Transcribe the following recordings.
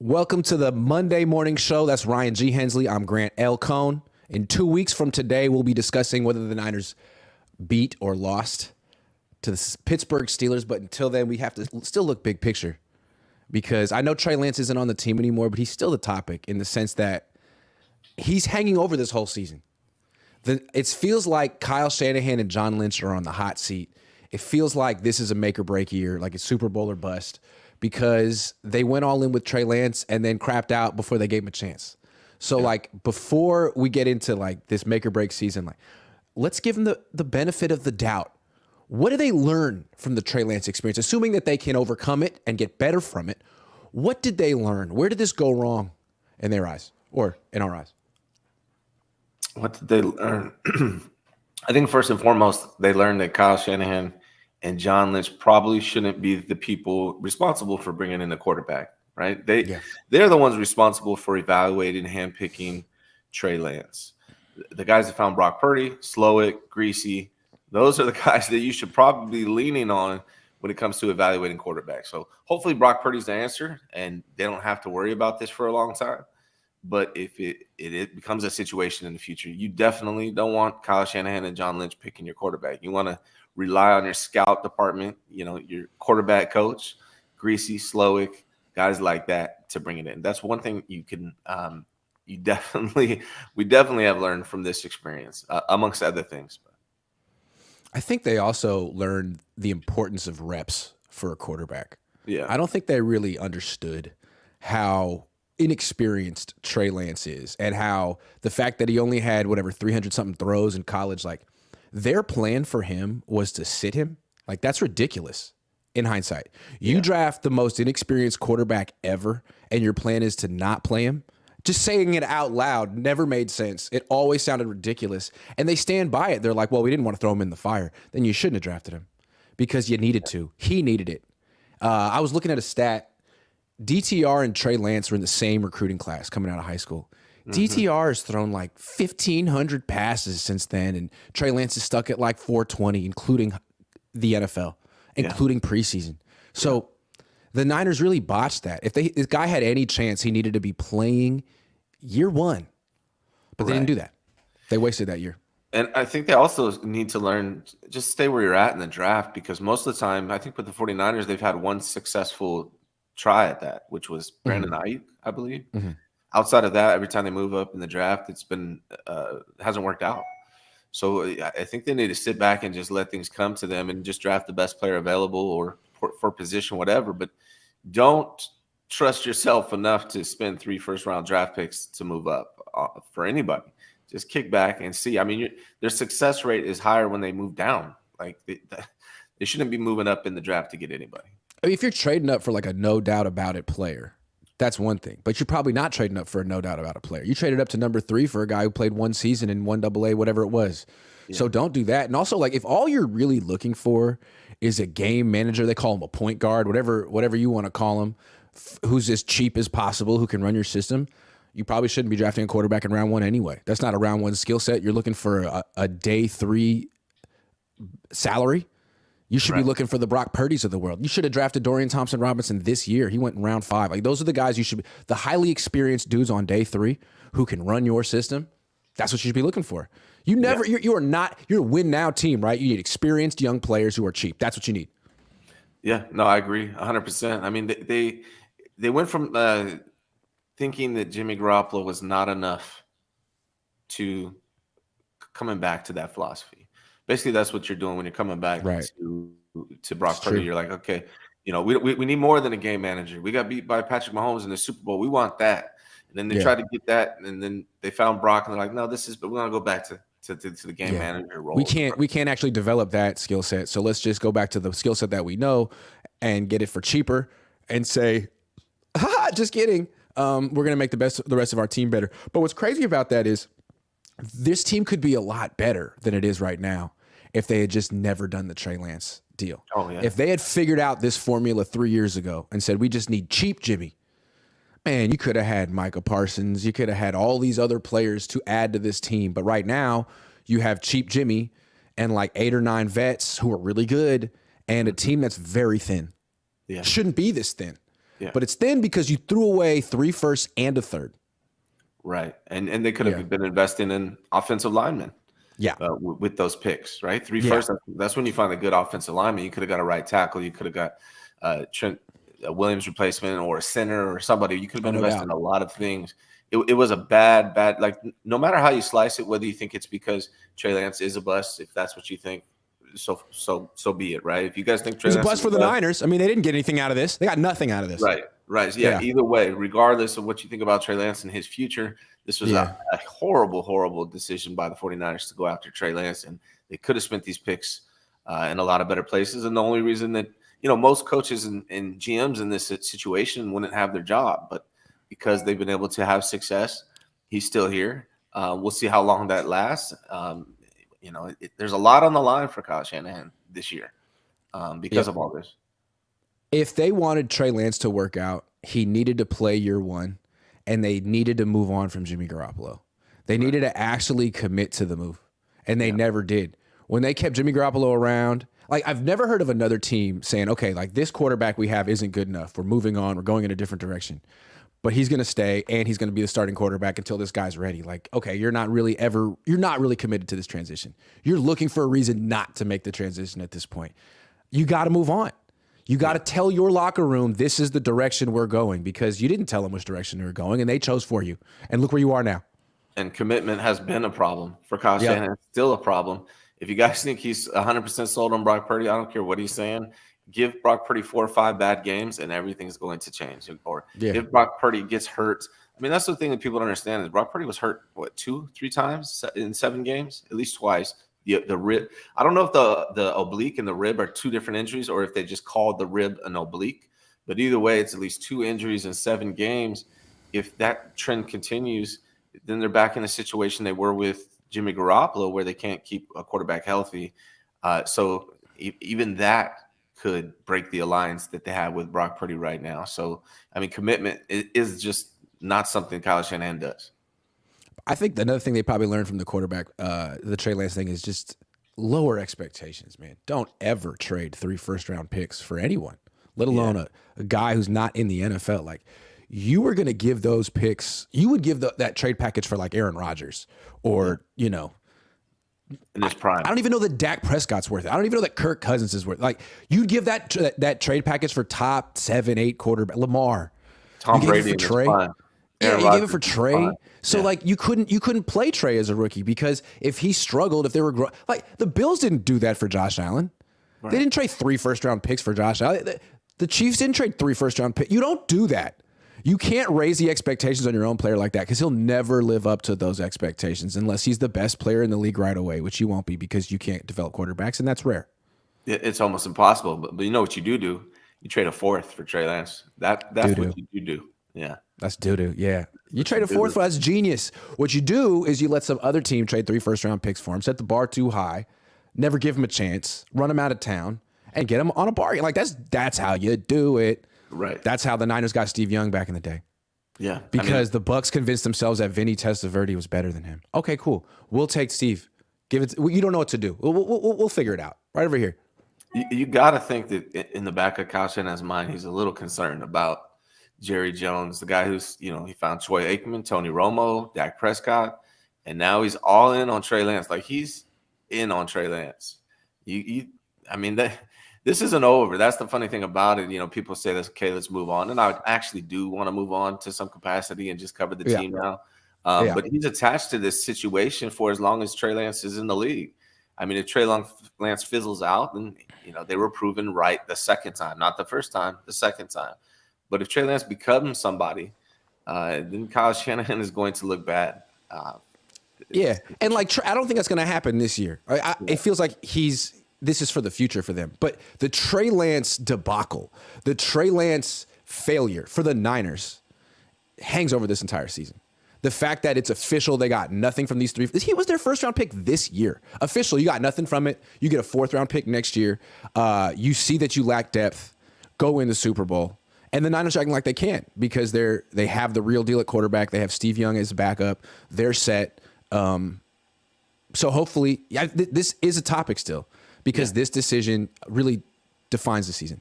Welcome to the Monday morning show. That's Ryan G. Hensley. I'm Grant L. Cohn. In 2 weeks from today, we'll be discussing whether the Niners beat or lost to the Pittsburgh Steelers. But until then, we have to still look big picture, because I know Trey Lance isn't on the team anymore, but he's still the topic in the sense that he's hanging over this whole season. It feels like Kyle Shanahan and John Lynch are on the hot seat. It feels like this is a make or break year, like it's Super Bowl or bust, because they went all in with Trey Lance and then crapped out before they gave him a chance. So, before we get into, this make or break season, let's give them the benefit of the doubt. What do they learn from the Trey Lance experience? Assuming that they can overcome it and get better from it, what did they learn? Where did this go wrong in their eyes or in our eyes? What did they learn? I think first and foremost, they learned that Kyle Shanahan and John Lynch probably shouldn't be the people responsible for bringing in the quarterback, right? They're the ones responsible for evaluating, handpicking Trey Lance. The guys that found Brock Purdy, Slowick, Greasy, those are the guys that you should probably be leaning on when it comes to evaluating quarterbacks. So hopefully Brock Purdy's the answer, and they don't have to worry about this for a long time. But if it becomes a situation in the future, you definitely don't want Kyle Shanahan and John Lynch picking your quarterback. You want to rely on your scout department, your quarterback coach, Greasy, Slowick, guys like that to bring it in. That's one thing you can we definitely have learned from this experience, amongst other things. I think they also learned the importance of reps for a quarterback. Yeah. I don't think they really understood how inexperienced Trey Lance is, and how the fact that he only had 300-something throws in college, their plan for him was to sit him. That's ridiculous in hindsight. You draft the most inexperienced quarterback ever, and your plan is to not play him. Just saying it out loud never made sense. It always sounded ridiculous. And they stand by it. They're like, well, we didn't want to throw him in the fire. Then you shouldn't have drafted him because you needed to. He needed it. I was looking at a stat. DTR and Trey Lance were in the same recruiting class coming out of high school. DTR has thrown 1,500 passes since then, and Trey Lance is stuck at 420, including the NFL, including preseason. So the Niners really botched that. If this guy had any chance, he needed to be playing year one. But they didn't do that. They wasted that year. And I think they also need to learn, just stay where you're at in the draft, because most of the time, I think with the 49ers, they've had one successful try at that, which was Brandon Ayuk, I believe. Outside of that, every time they move up in the draft, it's been hasn't worked out. So I think they need to sit back and just let things come to them and just draft the best player available or for position, whatever. But don't trust yourself enough to spend 3 first-round draft picks to move up for anybody. Just kick back and see. I mean, their success rate is higher when they move down. They shouldn't be moving up in the draft to get anybody. I mean, if you're trading up for a no doubt about it player, that's one thing. But you're probably not trading up for a no doubt about it player. You traded up to number 3 for a guy who played one season in 1AA, whatever it was. Yeah. So don't do that. And also, if all you're really looking for is a game manager, they call him a point guard, whatever you want to call him, who's as cheap as possible, who can run your system, you probably shouldn't be drafting a quarterback in round 1 anyway. That's not a round 1 skill set. You're looking for a day 3 salary. You should be looking for the Brock Purdy's of the world. You should have drafted Dorian Thompson-Robinson this year. He went in round 5. Those are the guys you should be, the highly experienced dudes on day 3 who can run your system. That's what you should be looking for. You're a win now team, right? You need experienced young players who are cheap. That's what you need. Yeah, no, I agree 100%. I mean, they went from thinking that Jimmy Garoppolo was not enough to coming back to that philosophy. Basically, that's what you're doing when you're coming back to Brock Purdy. You're like, okay, we need more than a game manager. We got beat by Patrick Mahomes in the Super Bowl. We want that. And then they tried to get that, and then they found Brock, and they're like, no, but we want to go back to the game manager role. We can't actually develop that skill set. So let's just go back to the skill set that we know and get it for cheaper and say, just kidding. We're gonna make the rest of our team better. But what's crazy about that is this team could be a lot better than it is right now if they had just never done the Trey Lance deal. Oh, yeah. If they had figured out this formula 3 years ago and said, we just need cheap Jimmy, man, you could have had Micah Parsons. You could have had all these other players to add to this team. But right now, you have cheap Jimmy and 8 or 9 vets who are really good and a team that's very thin. Yeah. Shouldn't be this thin. Yeah. But it's thin because you threw away 3 firsts and a third. Right. And they could have Yeah. been investing in offensive linemen. Yeah. With those picks, right? 3 Yeah. firsts. That's when you find a good offensive lineman. You could have got a right tackle. You could have got Trent Williams replacement or a center or somebody. You could have been no investing doubt. in a lot of things. It was a bad. Like no matter how you slice it, whether you think it's because Trey Lance is a bust, if that's what you think, so be it, right? If you guys think Trey It was a Lance bust is for the bust, Niners. I mean, they didn't get anything out of this. They got nothing out of this. right. Yeah. Either way, regardless of what you think about Trey Lance and his future, this was a horrible, horrible decision by the 49ers to go after Trey Lance. And they could have spent these picks in a lot of better places. And the only reason that, most coaches and GMs in this situation wouldn't have their job. But because they've been able to have success, he's still here. We'll see how long that lasts. There's a lot on the line for Kyle Shanahan this year because of all this. If they wanted Trey Lance to work out, he needed to play year one, and they needed to move on from Jimmy Garoppolo. They needed to actually commit to the move, and they never did. When they kept Jimmy Garoppolo around, like I've never heard of another team saying, okay, like this quarterback we have isn't good enough. We're moving on. We're going in a different direction. But he's going to stay, and he's going to be the starting quarterback until this guy's ready. Like, okay, you're not really committed to this transition. You're looking for a reason not to make the transition at this point. You got to move on. You got to tell your locker room this is the direction we're going, because you didn't tell them which direction they were going, and they chose for you. And look where you are now. And commitment has been a problem for Kyle Shanahan. It's still a problem. If you guys think he's 100% sold on Brock Purdy, I don't care what he's saying. Give Brock Purdy 4 or 5 bad games, and everything's going to change. Or if Brock Purdy gets hurt, I mean, that's the thing that people don't understand is Brock Purdy was hurt, 2-3 times in 7 games, at least twice. The rib, I don't know if the oblique and the rib are 2 different injuries, or if they just called the rib an oblique. But either way, it's at least 2 injuries in 7 games. If that trend continues, then they're back in a situation they were with Jimmy Garoppolo, where they can't keep a quarterback healthy. So even that could break the alliance that they have with Brock Purdy right now. So, I mean, commitment is just not something Kyle Shanahan does. I think another thing they probably learned from the quarterback, the Trey Lance thing, is just lower expectations, man. Don't ever trade 3 first-round picks for anyone, let alone a guy who's not in the NFL. Like, you were going to give those picks, you would give that trade package for like Aaron Rodgers or, in his prime. I don't even know that Dak Prescott's worth it. I don't even know that Kirk Cousins is worth it. Like, you'd give that trade package for top 7, 8 quarterback, Lamar. Tom Brady for Trey. Yeah, you gave it for Trey. So like you couldn't play Trey as a rookie, because if he struggled, if they were like the Bills didn't do that for Josh Allen. Right. They didn't trade 3 first-round picks for Josh Allen. The Chiefs didn't trade 3 first-round picks. You don't do that. You can't raise the expectations on your own player like that, because he'll never live up to those expectations unless he's the best player in the league right away, which he won't be, because you can't develop quarterbacks, and that's rare. It's almost impossible. But you know what you do? You trade a 4th for Trey Lance. That's doo-doo. what you do. Yeah. That's doo-doo. Yeah. You trade a 4th, that's genius. What you do is you let some other team trade 3 first-round picks for him, set the bar too high, never give him a chance, run him out of town, and get him on a bargain. Like, that's how you do it. Right. That's how the Niners got Steve Young back in the day. Yeah. Because the Bucs convinced themselves that Vinny Testaverde was better than him. Okay, cool. We'll take Steve. Give it. You don't know what to do. We'll figure it out. Right over here. You got to think that in the back of Kyle Shanahan's mind, he's a little concerned about Jerry Jones, the guy who's, he found Troy Aikman, Tony Romo, Dak Prescott, and now he's all in on Trey Lance. Like, he's in on Trey Lance. This isn't over. That's the funny thing about it. People say this, okay, let's move on. And I actually do want to move on to some capacity and just cover the team now. But he's attached to this situation for as long as Trey Lance is in the league. I mean, if Trey Lance fizzles out, then, they were proven right the second time, not the first time, the second time. But if Trey Lance becomes somebody, then Kyle Shanahan is going to look bad. And like, I don't think that's going to happen this year. It feels like this is for the future for them. But the Trey Lance debacle, the Trey Lance failure for the Niners hangs over this entire season. The fact that it's official, they got nothing from these 3. He was their first-round pick this year. Official, you got nothing from it. You get a 4th-round pick next year. You see that you lack depth. Go win the Super Bowl. And the Niners are acting like they can't, because they have the real deal at quarterback. They have Steve Young as backup. They're set. So hopefully, this is a topic still, because this decision really defines the season.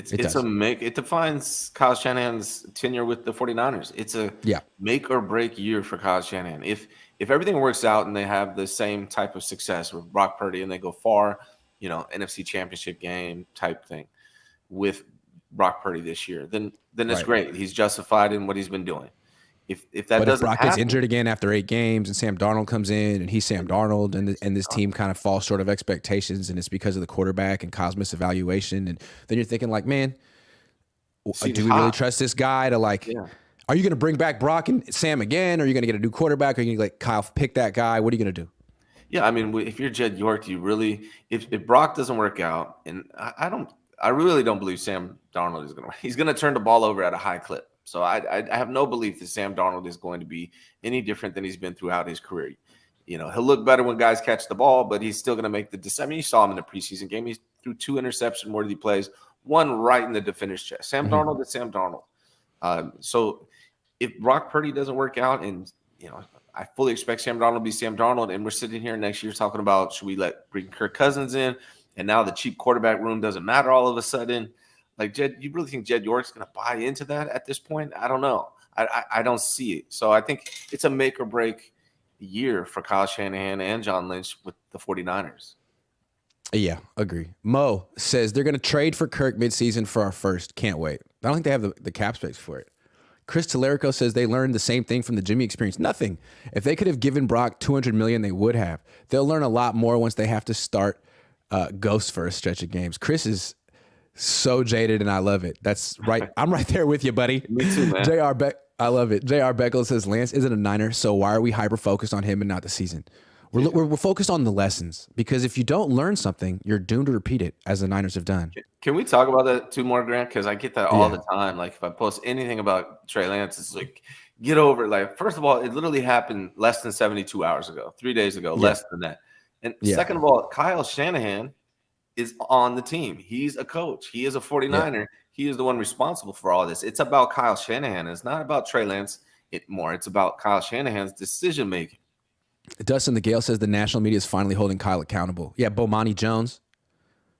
It It's a does. make. It defines Kyle Shanahan's tenure with the 49ers. It's a Yeah. make or break year for Kyle Shanahan. If everything works out and they have the same type of success with Brock Purdy and they go far, NFC Championship game type thing with Brock Purdy this year, then it's Right. great. He's justified in what he's been doing. If that But if doesn't Brock gets happen, injured again after 8 games and Sam Darnold comes in and he's Sam Darnold and this team kind of falls short of expectations and it's because of the quarterback and Kyle's misevaluation, and then you're thinking like, man, seems do we really hot. trust this guy to like, Yeah. are you going to bring back Brock and Sam again? Or are you going to get a new quarterback? Or are you going to like Kyle pick that guy? What are you going to do? Yeah, I mean, if you're Jed York, do you really, if Brock doesn't work out, and I really don't believe Sam Darnold is he's going to turn the ball over at a high clip. So I have no belief that Sam Darnold is going to be any different than he's been throughout his career. He'll look better when guys catch the ball, but he's still going to make the decision. I mean, you saw him in the preseason game. He threw 2 interception-worthy plays, one right in the defender's chest. Sam Darnold is Sam Darnold. So if Brock Purdy doesn't work out, and I fully expect Sam Darnold to be Sam Darnold, and we're sitting here next year talking about should we bring Kirk Cousins in, and now the cheap quarterback room doesn't matter all of a sudden. Like Jed, you really think Jed York's going to buy into that at this point? I don't know. I don't see it. So I think it's a make or break year for Kyle Shanahan and John Lynch with the 49ers. Yeah, agree. Mo says they're going to trade for Kirk midseason for our first. Can't wait. I don't think they have the cap space for it. Chris Tellerico says they learned the same thing from the Jimmy experience. Nothing. If they could have given Brock $200 million, they would have. They'll learn a lot more once they have to start ghosts for a stretch of games. Chris is so jaded, and I love it. That's right. I'm right there with you, buddy. Me too, man. I love it. J.R. Beckel says Lance isn't a Niner, so why are we hyper focused on him and not the season? We're focused on the lessons, because if you don't learn something, you're doomed to repeat it, as the Niners have done. Can we talk about that 2 more, Grant? Because I get that all the time. Like if I post anything about Trey Lance, it's like, get over it. Like, first of all, it literally happened less than 72 hours ago, 3 days ago, less than that. And second of all, Kyle Shanahan is on the team. He's a coach. He is a 49er. Yeah. He is the one responsible for all this. It's about Kyle Shanahan. It's not about Trey Lance more. It's about Kyle Shanahan's decision making. Dustin the Gale says the national media is finally holding Kyle accountable. Yeah, Bomani Jones.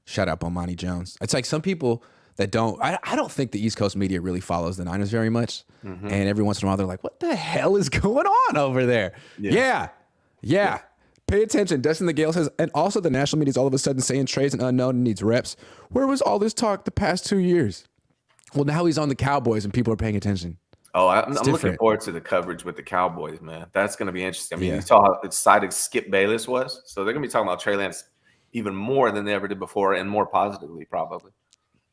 Shout out Bomani Jones. It's like some people that don't, I don't think the East Coast media really follows the Niners very much. Mm-hmm. And every once in a while, they're like, what the hell is going on over there? Yeah. Pay attention. Dustin the Gale says, and also the national media is all of a sudden saying Trey's an unknown and needs reps. Where was all this talk the past 2 years? Well, now he's on the Cowboys and people are paying attention. Oh, I'm looking forward to the coverage with the Cowboys, man. That's going to be interesting. I mean, you saw how excited Skip Bayless was. So they're going to be talking about Trey Lance even more than they ever did before, and more positively, probably.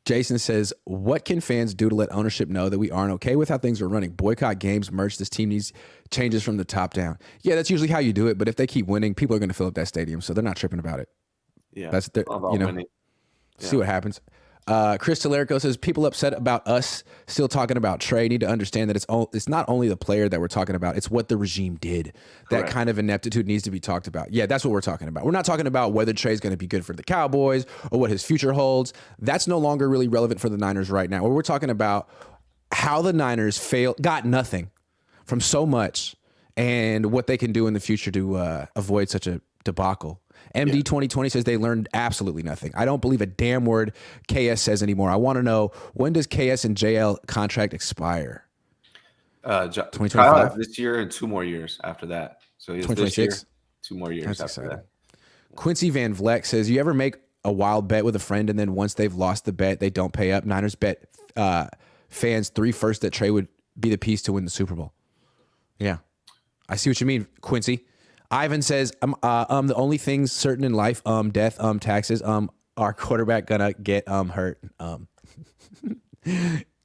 Jason says, what can fans do to let ownership know that we aren't okay with how things are running? Boycott games, merch, this team needs changes from the top down. Yeah, that's usually how you do it. But if they keep winning, people are going to fill up that stadium. So they're not tripping about it. Yeah. That's their, see what happens. Chris Tellerico says, people upset about us still talking about Trey need to understand that it's not only the player that we're talking about, it's what the regime did. Correct. That kind of ineptitude needs to be talked about. Yeah, that's what we're talking about. We're not talking about whether Trey's going to be good for the Cowboys or what his future holds. That's no longer really relevant for the Niners right now. We're talking about how the Niners got nothing from so much, and what they can do in the future to avoid such a debacle. MD 2020 says they learned absolutely nothing. I don't believe a damn word KS says anymore. I want to know, when does KS and JL contract expire? 2025 this year and 2 more years after that. So he's 2026, 2 more years. That's after exciting. That. Quincy Van Vleck says, you ever make a wild bet with a friend and then once they've lost the bet, they don't pay up? Niners bet fans 3 firsts that Trey would be the piece to win the Super Bowl. Yeah, I see what you mean, Quincy. Ivan says, the only things certain in life, death, taxes, our quarterback gonna get hurt.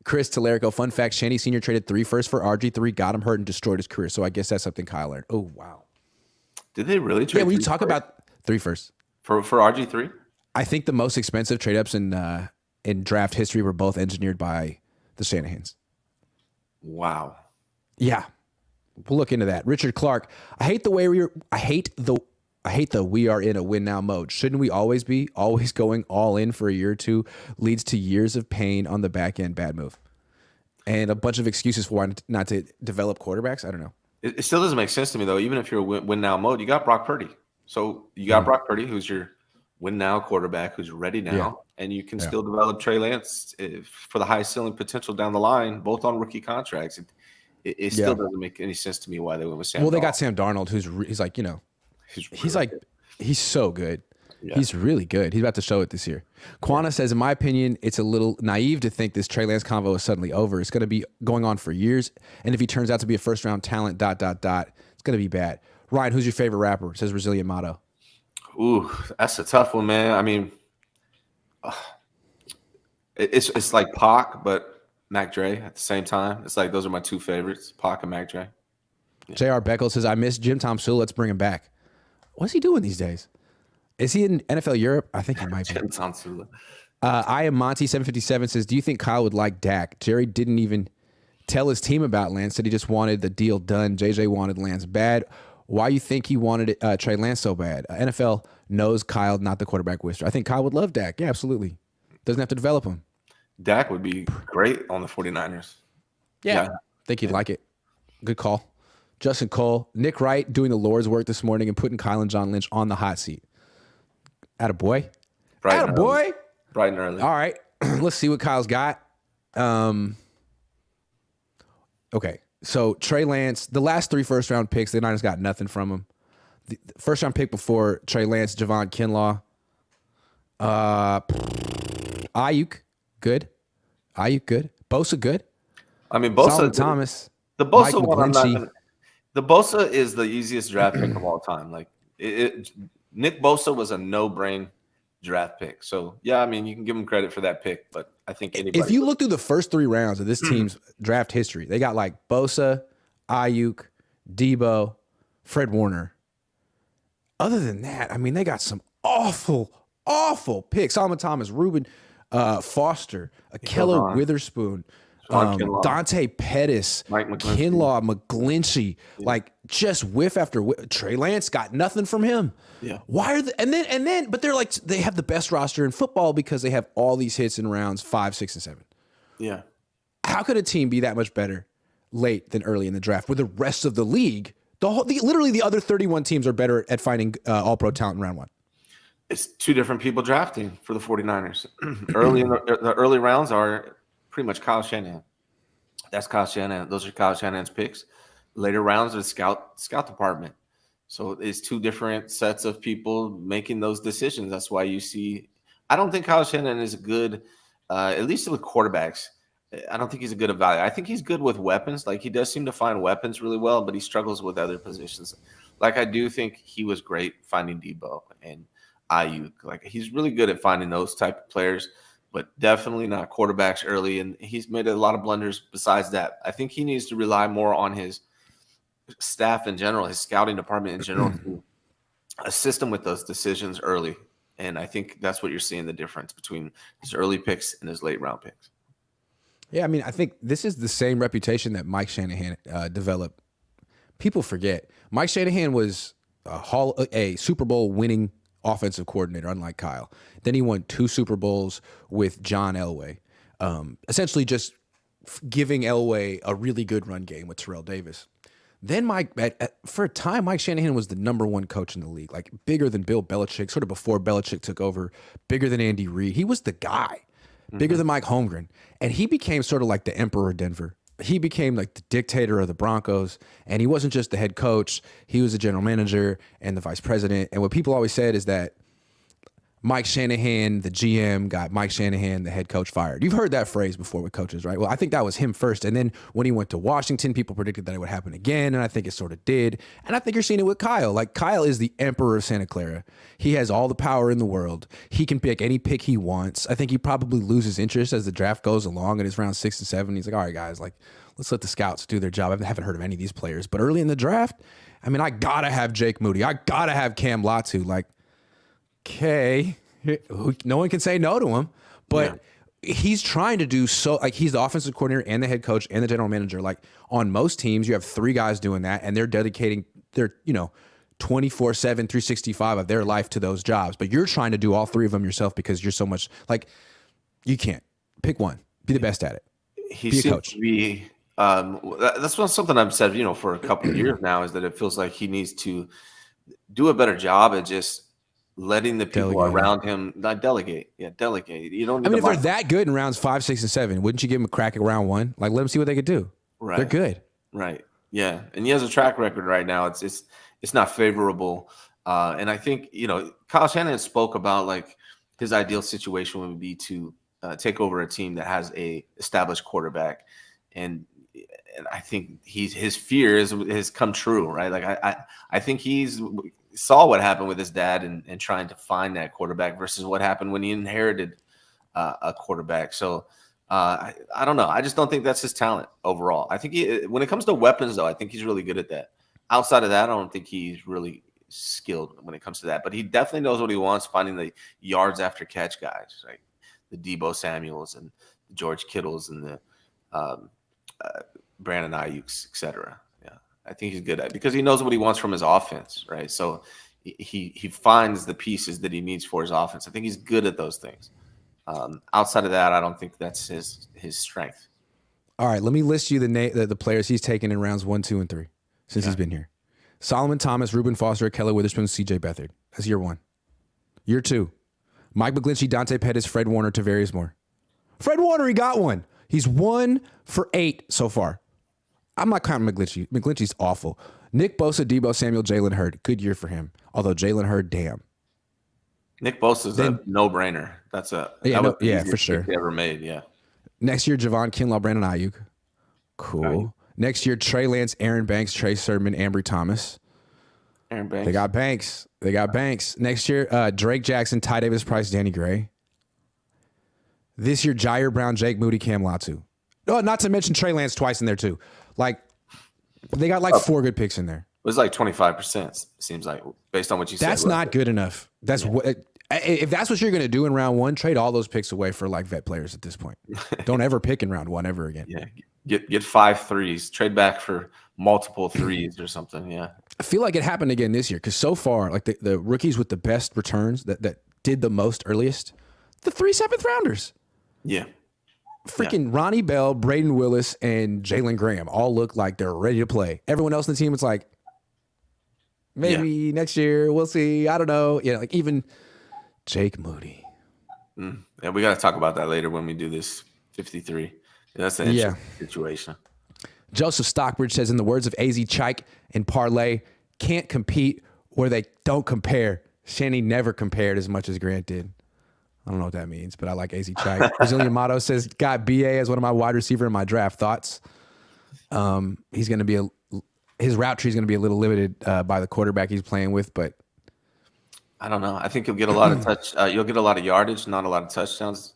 Chris Tellerico, fun fact, Shanny Sr. traded 3 firsts for RG3, got him hurt and destroyed his career. So I guess that's something Kyle learned. Oh, wow. Did they really trade? Yeah, when you talk about 3 firsts. For RG3? I think the most expensive trade-ups in draft history were both engineered by the Shanahans. Wow. Yeah. We'll look into that. Richard Clark, I hate the we are in a win now mode. Shouldn't we always be? Always going all in for a year or two leads to years of pain on the back end. Bad move. And a bunch of excuses for why not to develop quarterbacks. I don't know. It still doesn't make sense to me, though. Even if you're win now mode, you got Brock Purdy. So you got Brock Purdy, who's your win now quarterback who's ready now, Yeah. and you can Yeah. still develop Trey Lance for the high ceiling potential down the line, both on rookie contracts. It still Yeah. doesn't make any sense to me why they went with Sam Well, they Darnold. got Sam Darnold, he's like, He's he's really like, good. he's so good. Yeah. He's really good. He's about to show it this year. Quana says, in my opinion, it's a little naive to think this Trey Lance convo is suddenly over. It's going to be going on for years. And if he turns out to be a first round talent, it's going to be bad. Ryan, who's your favorite rapper? Says Resilient Motto. Ooh, that's a tough one, man. I mean, it's like Pac, but Mac Dre at the same time. It's like those are my two favorites, Pac and Mac Dre. Yeah. J.R. Beckel says, I miss Jim Tom Sewell. Let's bring him back. What's he doing these days? Is he in NFL Europe? I think he might be. Jim Tom Sewell. I am Monty 757 says, do you think Kyle would like Dak? Jerry didn't even tell his team about Lance. Said he just wanted the deal done. JJ wanted Lance bad. Why you think he wanted Trey Lance so bad? NFL knows Kyle, not the quarterback whisperer. I think Kyle would love Dak. Yeah, absolutely. Doesn't have to develop him. Dak would be great on the 49ers. Yeah. Think he'd like it. Good call. Justin Cole, Nick Wright doing the Lord's work this morning and putting Kyle and John Lynch on the hot seat. Attaboy. Attaboy. Bright and early. All right. Let's see what Kyle's got. Okay. So Trey Lance, the last 3 first-round picks, the Niners got nothing from him. The first-round pick before Trey Lance, Javon Kinlaw. Ayuk, good. Bosa, good. I mean, Bosa. Solomon Thomas. The Bosa Mike one, McGlinchey. the Bosa is the easiest draft pick of all time. Like Nick Bosa was a no-brain draft pick. So yeah, I mean, you can give him credit for that pick, but I think anybody. If you look through the first 3 rounds of this team's draft history, they got like Bosa, Ayuk, Debo, Fred Warner. Other than that, I mean, they got some awful picks. Solomon Thomas, Reuben Foster, Akello Witherspoon, Dante Pettis, Mike McGlinchey. Kinlaw, McGlinchey, like just whiff after whiff. Trey Lance got nothing from him. Yeah. Why are but they're like, they have the best roster in football because they have all these hits in rounds 5, 6, and 7. Yeah. How could a team be that much better late than early in the draft where the rest of the league, literally the other 31 teams are better at finding all-pro talent in round 1? It's 2 different people drafting for the 49ers. Early in the early rounds are pretty much Kyle Shanahan. That's Kyle Shanahan. Those are Kyle Shanahan's picks. Later rounds are the scout department. So it's 2 different sets of people making those decisions. That's why you see – I don't think Kyle Shanahan is good, at least with quarterbacks. I don't think he's a good evaluator. I think he's good with weapons. Like, he does seem to find weapons really well, but he struggles with other positions. Like, I do think he was great finding Debo and Ayuk. Like, he's really good at finding those type of players, but definitely not quarterbacks early. And he's made a lot of blunders besides that. I think he needs to rely more on his staff in general, his scouting department in general, to assist him with those decisions early. And I think that's what you're seeing the difference between his early picks and his late round picks. Yeah, I mean, I think this is the same reputation that Mike Shanahan developed. People forget. Mike Shanahan was a Super Bowl winning offensive coordinator, unlike Kyle. Then he won 2 Super Bowls with John Elway, essentially just giving Elway a really good run game with Terrell Davis. Then for a time, Mike Shanahan was the number 1 coach in the league, like bigger than Bill Belichick, sort of before Belichick took over, bigger than Andy Reid. He was the guy, bigger than Mike Holmgren. And he became sort of like the emperor of Denver. He became like the dictator of the Broncos, and he wasn't just the head coach. He was the general manager and the vice president. And what people always said is that Mike Shanahan, the GM, got Mike Shanahan, the head coach, fired. You've heard that phrase before with coaches, right? Well, I think that was him first. And then when he went to Washington, people predicted that it would happen again. And I think it sort of did. And I think you're seeing it with Kyle. Like, Kyle is the emperor of Santa Clara. He has all the power in the world. He can pick any pick he wants. I think he probably loses interest as the draft goes along and it's round 6 and 7. He's like, all right, guys, like, let's let the scouts do their job. I haven't heard of any of these players. But early in the draft, I mean, I got to have Jake Moody. I got to have Cam Latu. Like, okay. No one can say no to him, but he's trying to do so. Like, he's the offensive coordinator and the head coach and the general manager. Like, on most teams, you have 3 guys doing that, and they're dedicating their 24/7, 365 of their life to those jobs. But you're trying to do all 3 of them yourself because you're so much like, you can't pick one. Be the best at it. He be a seems coach. to be. That's something I've said, for a couple of years now, is that it feels like he needs to do a better job at just letting the people Delegating. around him not delegate. Yeah, delegate. You don't need I mean, if to they're that good in rounds 5, 6, and 7, wouldn't you give them a crack at round 1? Like, let them see what they could do. right. They're good. Right. Yeah. And he has a track record right now. It's not favorable. And I think, Kyle Shanahan spoke about like his ideal situation would be to take over a team that has a established quarterback. And I think his fear has come true, right? Like I think he's saw what happened with his dad and trying to find that quarterback versus what happened when he inherited a quarterback. So I don't know. I just don't think that's his talent overall. I think when it comes to weapons, though, I think he's really good at that. Outside of that, I don't think he's really skilled when it comes to that. But he definitely knows what he wants, finding the yards after catch guys, like the Deebo Samuels and the George Kittles and the Brandon Ayuk's, etc. Yeah, I think he's good at it because he knows what he wants from his offense, right? So he finds the pieces that he needs for his offense. I think he's good at those things. Outside of that, I don't think that's his strength. All right, let me list you the players he's taken in rounds 1, 2, and 3 since he's been here. Solomon Thomas, Reuben Foster, Kelly Witherspoon, C.J. Beathard. That's year 1. Year 2, Mike McGlinchey, Dante Pettis, Fred Warner, Tavarius Moore. Fred Warner, he got one. He's 1 for 8 so far. I'm not counting McGlinchey. McGlinchey's awful. Nick Bosa, Deebo Samuel, Jalen Hurd. Good year for him. Although Jalen Hurd, damn. Nick Bosa's a no-brainer. That's for sure. They ever made, yeah. Next year, Javon Kinlaw, Brandon Ayuk. Cool. Ayuk. Next year, Trey Lance, Aaron Banks, Trey Sermon, Ambry Thomas. Aaron Banks. They got Banks. Next year, Drake Jackson, Ty Davis Price, Danny Gray. This year, Jair Brown, Jake Moody, Cam Latu. Oh, not to mention Trey Lance twice in there too. Like they got like 4 good picks in there. It was like 25%. Seems like based on what you said. That's not good enough. That's what. If that's what you're going to do in round 1, trade all those picks away for like vet players at this point. Don't ever pick in round 1 ever again. Yeah, get 5 threes. Trade back for multiple threes or something. Yeah, I feel like it happened again this year because so far, like the rookies with the best returns that did the most earliest, the 3 7th rounders. Yeah. Freaking Ronnie Bell, Braden Willis, and Jalen Graham all look like they're ready to play. Everyone else in the team is like, maybe next year, we'll see. I don't know. Yeah, like even Jake Moody. Yeah, we got to talk about that later when we do this 53. That's an interesting situation. Joseph Stockbridge says, in the words of AZ Chike and Parlay, can't compete where they don't compare. Shanny never compared as much as Grant did. I don't know what that means, but I like AZ Chike. Brazilian Motto says, got BA as one of my wide receiver in my draft. Thoughts? He's going to be his route tree is going to be a little limited by the quarterback he's playing with, but I don't know. I think you'll get a lot of you'll get a lot of yardage, not a lot of touchdowns,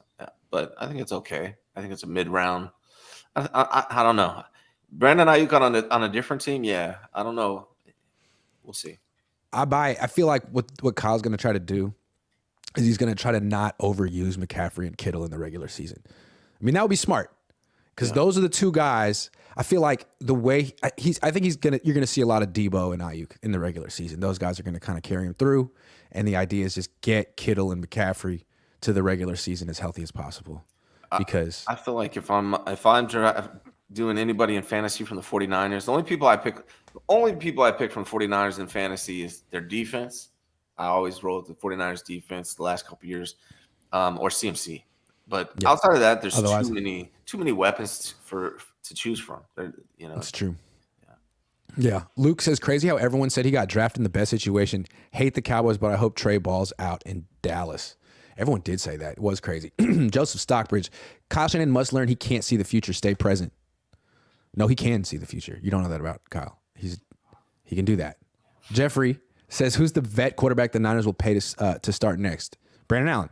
but I think it's okay. I think it's a mid-round. I don't know. Brandon Ayuk on a different team, yeah. I don't know. We'll see. I feel like what Kyle's going to try to do is he's going to try to not overuse McCaffrey and Kittle in the regular season. I mean, that would be smart because those are the 2 guys. I feel like the way you're going to see a lot of Deebo and Ayuk in the regular season. Those guys are going to kind of carry him through. And the idea is just get Kittle and McCaffrey to the regular season as healthy as possible. Because I feel like if I'm doing anybody in fantasy from the 49ers, the only people I pick from 49ers in fantasy is their defense. I always roll with the 49ers defense the last couple of years, or CMC. But outside of that, there's too many weapons to choose from. That's true. Yeah. Luke says, crazy how everyone said he got drafted in the best situation. Hate the Cowboys, but I hope Trey balls out in Dallas. Everyone did say that. It was crazy. Joseph Stockbridge. Kyle Shanahan must learn he can't see the future. Stay present. No, he can see the future. You don't know that about Kyle. He can do that. Jeffrey says, who's the vet quarterback the Niners will pay to start next? Brandon Allen.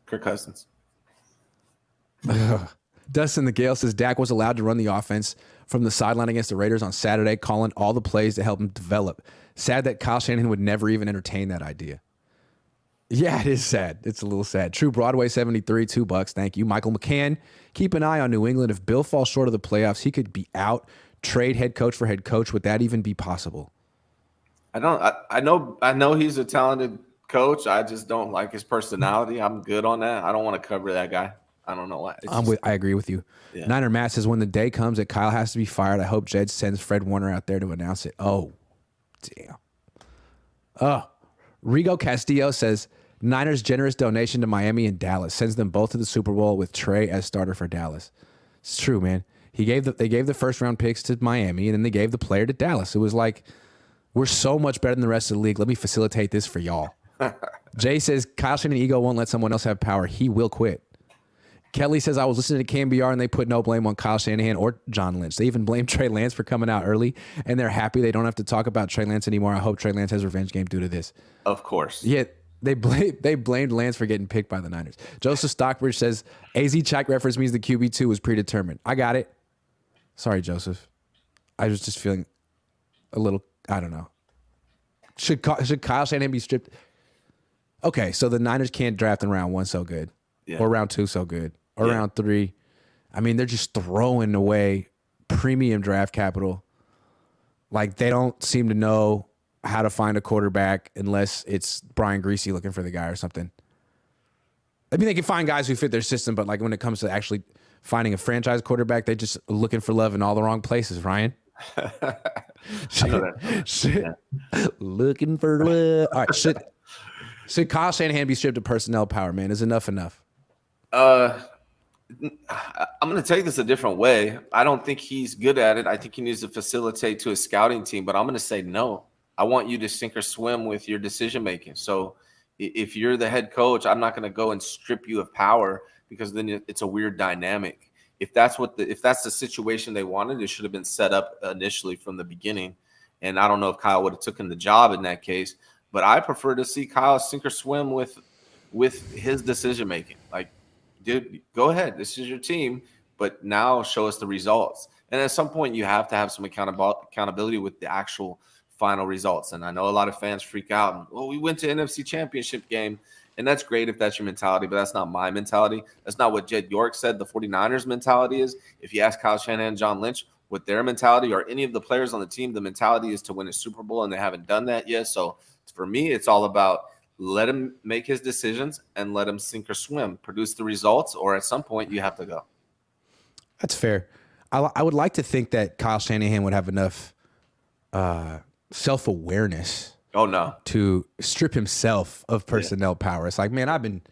Kirk Cousins. Dustin the Gale says Dak was allowed to run the offense from the sideline against the Raiders on Saturday, calling all the plays to help him develop. Sad that Kyle Shanahan would never even entertain that idea. Yeah, it is sad. It's a little sad. True Broadway 73, $2. Thank you. Michael McCann, keep an eye on New England. If Bill falls short of the playoffs, he could be out. Trade head coach for head coach. Would that even be possible? I know he's a talented coach. I just don't like his personality. I'm good on that. I don't want to cover that guy. I don't know why. I agree with you. Yeah. Niner Matt says, when the day comes that Kyle has to be fired, I hope Jed sends Fred Warner out there to announce it. Oh, damn. Oh, Rigo Castillo says Niners generous donation to Miami and Dallas sends them both to the Super Bowl with Trey as starter for Dallas. It's true, man. They gave the first round picks to Miami and then they gave the player to Dallas. It was like, we're so much better than the rest of the league. Let me facilitate this for y'all. Jay says Kyle Shanahan ego won't let someone else have power. He will quit. Kelly says I was listening to KMBR and they put no blame on Kyle Shanahan or John Lynch. They even blamed Trey Lance for coming out early, and they're happy they don't have to talk about Trey Lance anymore. I hope Trey Lance has revenge game due to this. Of course. Yeah, they blamed Lance for getting picked by the Niners. Joseph Stockbridge says AZ check reference means the QB2 was predetermined. I got it. Sorry, Joseph. I was just feeling a little, I don't know. Should Kyle Shanahan be stripped? Okay, so the Niners can't draft in round 1 so good. Yeah. Or round 2 so good. Or round 3. I mean, they're just throwing away premium draft capital. Like, they don't seem to know how to find a quarterback unless it's Brian Greasy looking for the guy or something. I mean, they can find guys who fit their system, but like when it comes to actually finding a franchise quarterback, they're just looking for love in all the wrong places, Ryan. Looking for love. All right, should Kyle Shanahan be stripped of personnel power, man? Is enough? I'm going to take this a different way. I don't think he's good at it. I think he needs to facilitate to his scouting team, but I'm going to say no. I want you to sink or swim with your decision making. So if you're the head coach, I'm not going to go and strip you of power, because then it's a weird dynamic. If that's the situation they wanted, it should have been set up initially from the beginning. And I don't know if Kyle would have taken the job in that case, but I prefer to see Kyle sink or swim with his decision making. Like, dude, go ahead. This is your team, but now show us the results. And at some point, you have to have some accountability with the actual final results. And I know a lot of fans freak out. And, well, we went to NFC Championship game, and that's great if that's your mentality, but that's not my mentality. That's not what Jed York said the 49ers mentality is. If you ask Kyle Shanahan and John Lynch what their mentality, or any of the players on the team, the mentality is to win a Super Bowl, and they haven't done that yet. So for me, it's all about let him make his decisions and let him sink or swim, produce the results, or at some point you have to go. That's fair. I would like to think that Kyle Shanahan would have enough self-awareness to strip himself of personnel power. It's like, man, I've been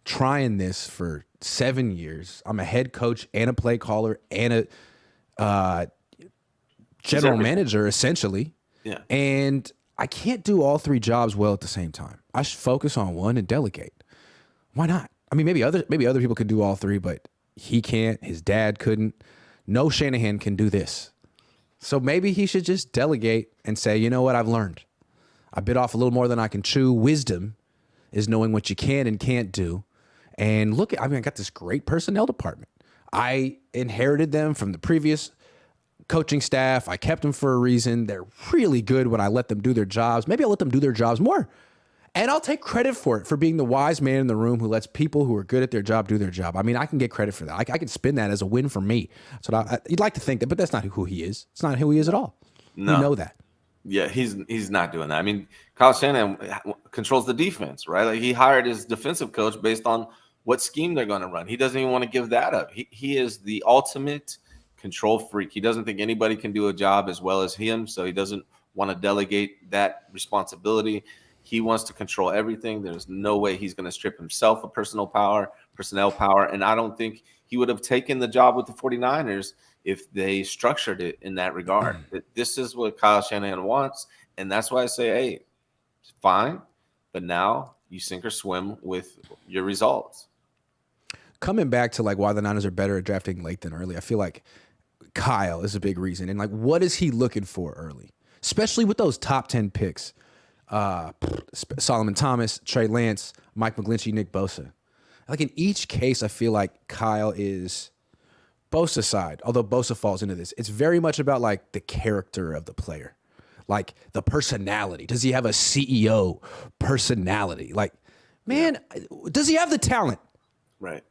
trying this for 7 years. I'm a head coach and a play caller and a general manager, essentially. Yeah. And I can't do all 3 jobs well at the same time. I should focus on one and delegate. Why not? I mean, maybe other people could do all 3, but he can't. His dad couldn't. No Shanahan can do this. So maybe he should just delegate and say, you know what, I've learned. I bit off a little more than I can chew. Wisdom is knowing what you can and can't do. And look, I got this great personnel department. I inherited them from the previous coaching staff. I kept them for a reason. They're really good when I let them do their jobs. Maybe I'll let them do their jobs more. And I'll take credit for it, for being the wise man in the room who lets people who are good at their job do their job. I mean, I can get credit for that. I can spin that as a win for me. So you'd like to think that, but that's not who he is. It's not who he is at all. No. We know that. Yeah, he's not doing that. I mean, Kyle Shanahan controls the defense, right? Like, he hired his defensive coach based on what scheme they're going to run. He doesn't even want to give that up. He is the ultimate control freak. He doesn't think anybody can do a job as well as him, so he doesn't want to delegate that responsibility. He wants to control everything. There's no way he's going to strip himself of personnel power, and I don't think he would have taken the job with the 49ers if they structured it in that regard. This is what Kyle Shanahan wants, and that's why I say, hey, fine, but now you sink or swim with your results. Coming back to like why the Niners are better at drafting late than early, I feel like Kyle is a big reason. And like, what is he looking for early, especially with those top 10 picks? Solomon Thomas, Trey Lance, Mike McGlinchey, Nick Bosa. Like, in each case, I feel like Kyle is Bosa's side, although Bosa falls into this. It's very much about like the character of the player, like the personality. Does he have a CEO personality? Like, man, does he have the talent? Right.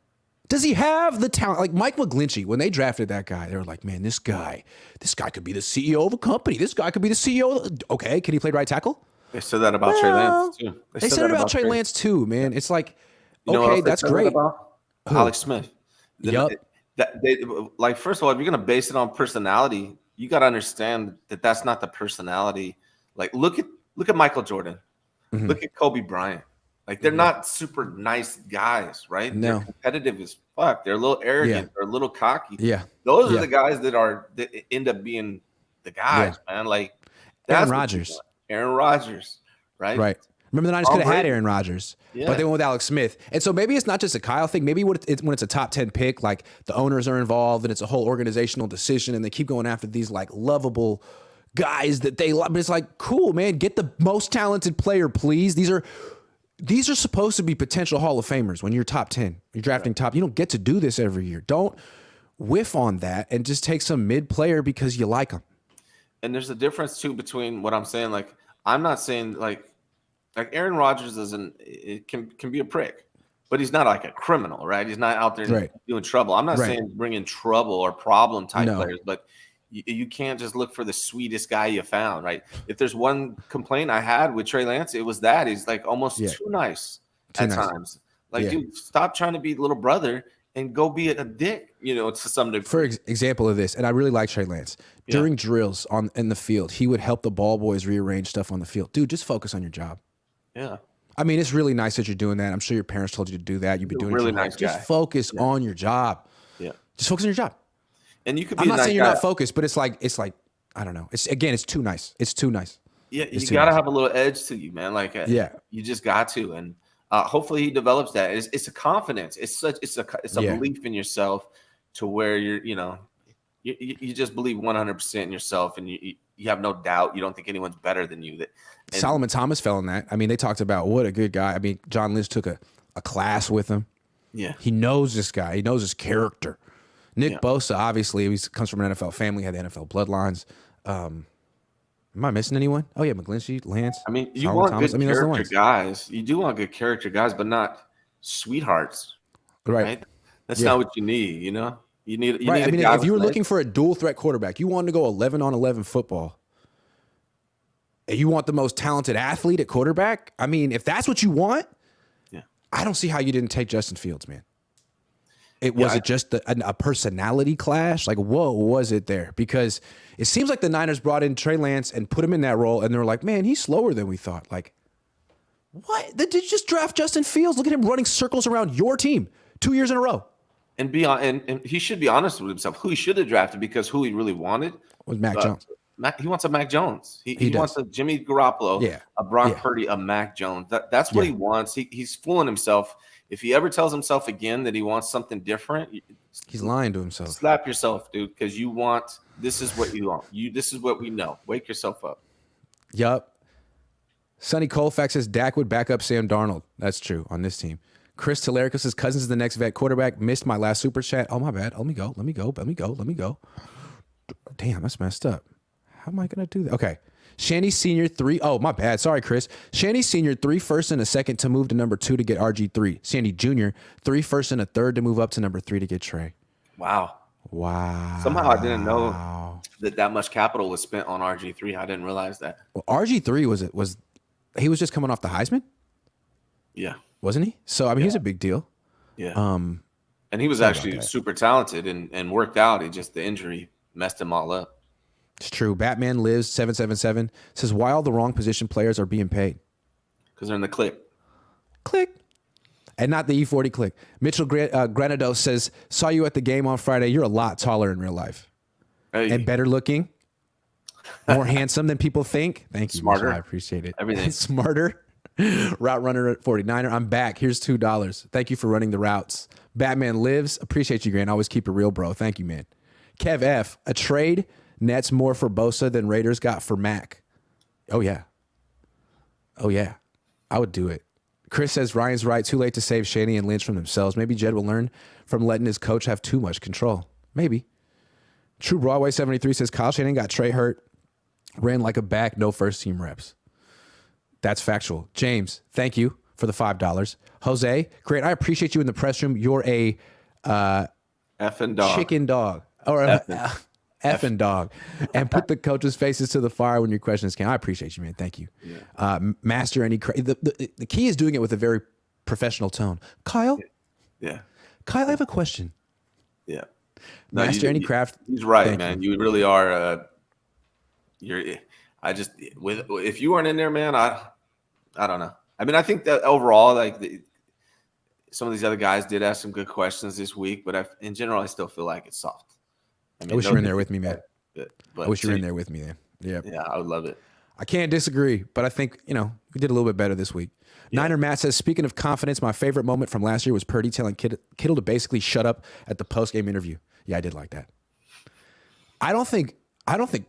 Does he have the talent? Like Mike McGlinchey, when they drafted that guy, they were like, man, this guy could be the CEO of a company. This guy could be the CEO. Okay, can he play right tackle? They said that about Trey Lance too. They said it about Trey Lance too, man. It's like, okay, that's great. Alex Smith. Yep. Like, first of all, if you're going to base it on personality, you got to understand that that's not the personality. Like, look at Michael Jordan. Look at Kobe Bryant. Like, they're not super nice guys, right? They're No. competitive as fuck. They're a little Yeah. arrogant. They're a little cocky. Yeah. Those are Yeah. the guys that end up being the Yeah. guys, man. Like, Aaron that's what you Rodgers. want. Aaron Rodgers, right? Right. Remember the Niners could Tom have had Brady. Aaron Rodgers, Yeah. but they went with Alex Smith. And so maybe it's not just a Kyle thing. Maybe when it's a top 10 pick, like the owners are involved and it's a whole organizational decision and they keep going after these like lovable guys that they love. But it's like, cool, man, get the most talented player, please. These are supposed to be potential Hall of Famers when you're top 10. You're drafting top. You don't get to do this every year. Don't whiff on that and just take some mid player because you like them. And there's a difference too between what I'm saying. Like, I'm not saying like Aaron Rodgers can be a prick, but he's not like a criminal, right? He's not out there doing trouble. I'm not saying bringing trouble or problem type players, but you can't just look for the sweetest guy you found, right? If there's one complaint I had with Trey Lance, it was that he's like almost too nice at times. Like, dude, stop trying to be little brother and go be a dick, to some degree. For example of this, and I really like Trey Lance. During drills in the field, he would help the ball boys rearrange stuff on the field. Dude, just focus on your job. Yeah. I mean, it's really nice that you're doing that. I'm sure your parents told you to do that. You've been doing really it. Nice just focus on your job. Yeah. Just focus on your job. And you could be I'm not nice saying you're guy. not focused, but it's like I don't know. It's too nice. It's too nice. Yeah, you got to have a little edge to you, man. Like, you just got to. And hopefully he develops that. It's a confidence. It's a belief in yourself to where you just believe 100% in yourself, and you have no doubt. You don't think anyone's better than you. Solomon Thomas fell in that. I mean, they talked about what a good guy. I mean, John Lynch took a class with him. Yeah. He knows this guy. He knows his character. Nick Bosa, obviously, he comes from an NFL family, had the NFL bloodlines. Am I missing anyone? Oh, yeah, McGlinchey, Lance. I mean, you Solomon want Thomas. good character guys. You do want good character guys, but not sweethearts. Right? That's not what you need, You need I mean, if you were looking for a dual threat quarterback, you wanted to go 11-on-11 football, and you want the most talented athlete at quarterback, I mean, if that's what you want, I don't see how you didn't take Justin Fields, man. Was it just a personality clash? Like, whoa, was it there? Because it seems like the Niners brought in Trey Lance and put him in that role, and they were like, man, he's slower than we thought. Like, what? Did you just draft Justin Fields? Look at him running circles around your team 2 years in a row. And and he should be honest with himself. Who he should have drafted, because who he really wanted was Mac Jones. He wants a Mac Jones. He wants a Jimmy Garoppolo, a Brock Purdy, a Mac Jones. That's what he wants. He's fooling himself. If he ever tells himself again that he wants something different, he's lying to himself. Slap yourself, dude, because this is what you want. This is what we know. Wake yourself up. Yup. Sonny Colfax says Dak would back up Sam Darnold. That's true on this team. Chris Telerico says Cousins is the next vet quarterback. Missed my last super chat. Oh, my bad. Let me go. Damn, that's messed up. How am I going to do that? Okay. Shanny Sr. 3. Oh, my bad. Sorry, Chris. Shanny Sr. 3 first and a second to move to number 2 to get RG3. Sandy Jr. 3 first and a third to move up to number 3 to get Trey. Wow. Somehow I didn't know that much capital was spent on RG3. I didn't realize that. Well, RG3 he was just coming off the Heisman? Yeah. Wasn't he? So, I mean, he's a big deal. Yeah. And he was actually super talented and worked out. The injury messed him all up. It's true. Batman Lives 777 says, why all the wrong position players are being paid? Because they're in the click. Click. And not the E40 click. Mitchell Granado says, saw you at the game on Friday. You're a lot taller in real life. Hey. And better looking. More handsome than people think. Thank you. Smarter. Mitchell. I appreciate it. Everything. Smarter. Route runner at 49er. I'm back. Here's $2. Thank you for running the routes. Batman Lives. Appreciate you, Grant. Always keep it real, bro. Thank you, man. Kev F. A trade nets more for Bosa than Raiders got for Mac. Oh, yeah. I would do it. Chris says Ryan's right. Too late to save Shanny and Lynch from themselves. Maybe Jed will learn from letting his coach have too much control. Maybe. True Broadway 73 says Kyle Shanahan got Trey hurt. Ran like a back. No first team reps. That's factual. James, thank you for the $5. Jose, great. I appreciate you in the press room. You're a effing dog. Chicken dog. Or effing dog. And put the coaches' faces to the fire when your questions came. I appreciate you, man. Thank you. Yeah. Master any the key is doing it with a very professional tone. Kyle? Yeah. Kyle, I have a question. Yeah. Master any craft. He's right, man. You really are if you weren't in there, man, I don't know. I mean, I think that overall, like some of these other guys did ask some good questions this week, but in general, I still feel like it's soft. I I mean, wish no you were in there with me, man. good, I but wish you were in there with me, man. Yeah. yeah, I would love it. I can't disagree, but I think, we did a little bit better this week. Yeah. Niner Matt says, speaking of confidence, my favorite moment from last year was Purdy telling Kittle to basically shut up at the post-game interview. Yeah, I did like that. I don't think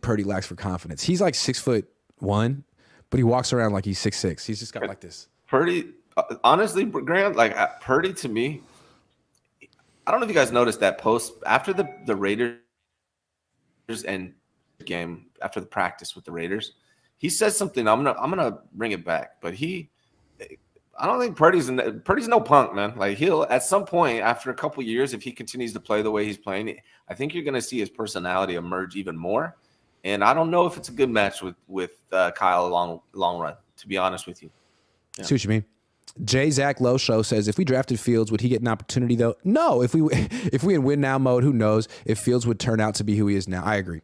Purdy lacks for confidence. He's like 6'1", but he walks around like he's 6'6". He's just got like this. Purdy, honestly, Grant, like Purdy to me, I don't know if you guys noticed that post after the Raiders and game after the practice with the Raiders, he says something. I'm gonna bring it back, but I don't think Purdy's no punk, man. Like he'll at some point after a couple years, if he continues to play the way he's playing, I think you're gonna see his personality emerge even more. And I don't know if it's a good match with Kyle long run. To be honest with you, See what you mean. J. Zach Low Show says, if we drafted Fields, would he get an opportunity though? No. If we in win now mode, who knows if Fields would turn out to be who he is now? I agree.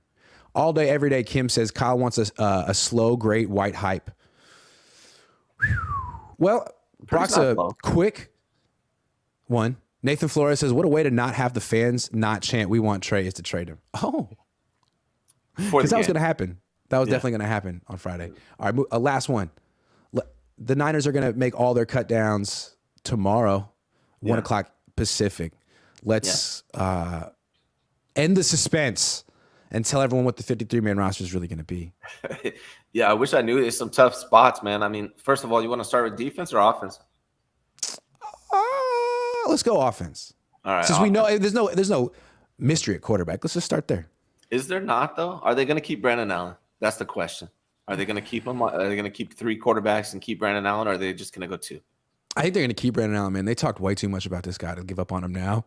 All day, every day, Kim says Kyle wants a slow, great white hype. Well, Brock's a quick one. Nathan Flores says, what a way to not have the fans not chant, we want Trey, is to trade him. Oh. Because that was going to happen. That was definitely going to happen on Friday. All right, last one. The Niners are going to make all their cut downs tomorrow, 1 o'clock Pacific. Let's end the suspense and tell everyone what the 53-man roster is really going to be. Yeah, I wish I knew. It's some tough spots, man. I mean, first of all, you want to start with defense or offense? Let's go offense. All right. Since we know there's no mystery at quarterback, let's just start there. Is there not, though? Are they going to keep Brandon Allen? That's the question. Are they going to keep him? Are they going to keep 3 quarterbacks and keep Brandon Allen, or are they just going to go 2? I think they're going to keep Brandon Allen, man. They talked way too much about this guy to give up on him now.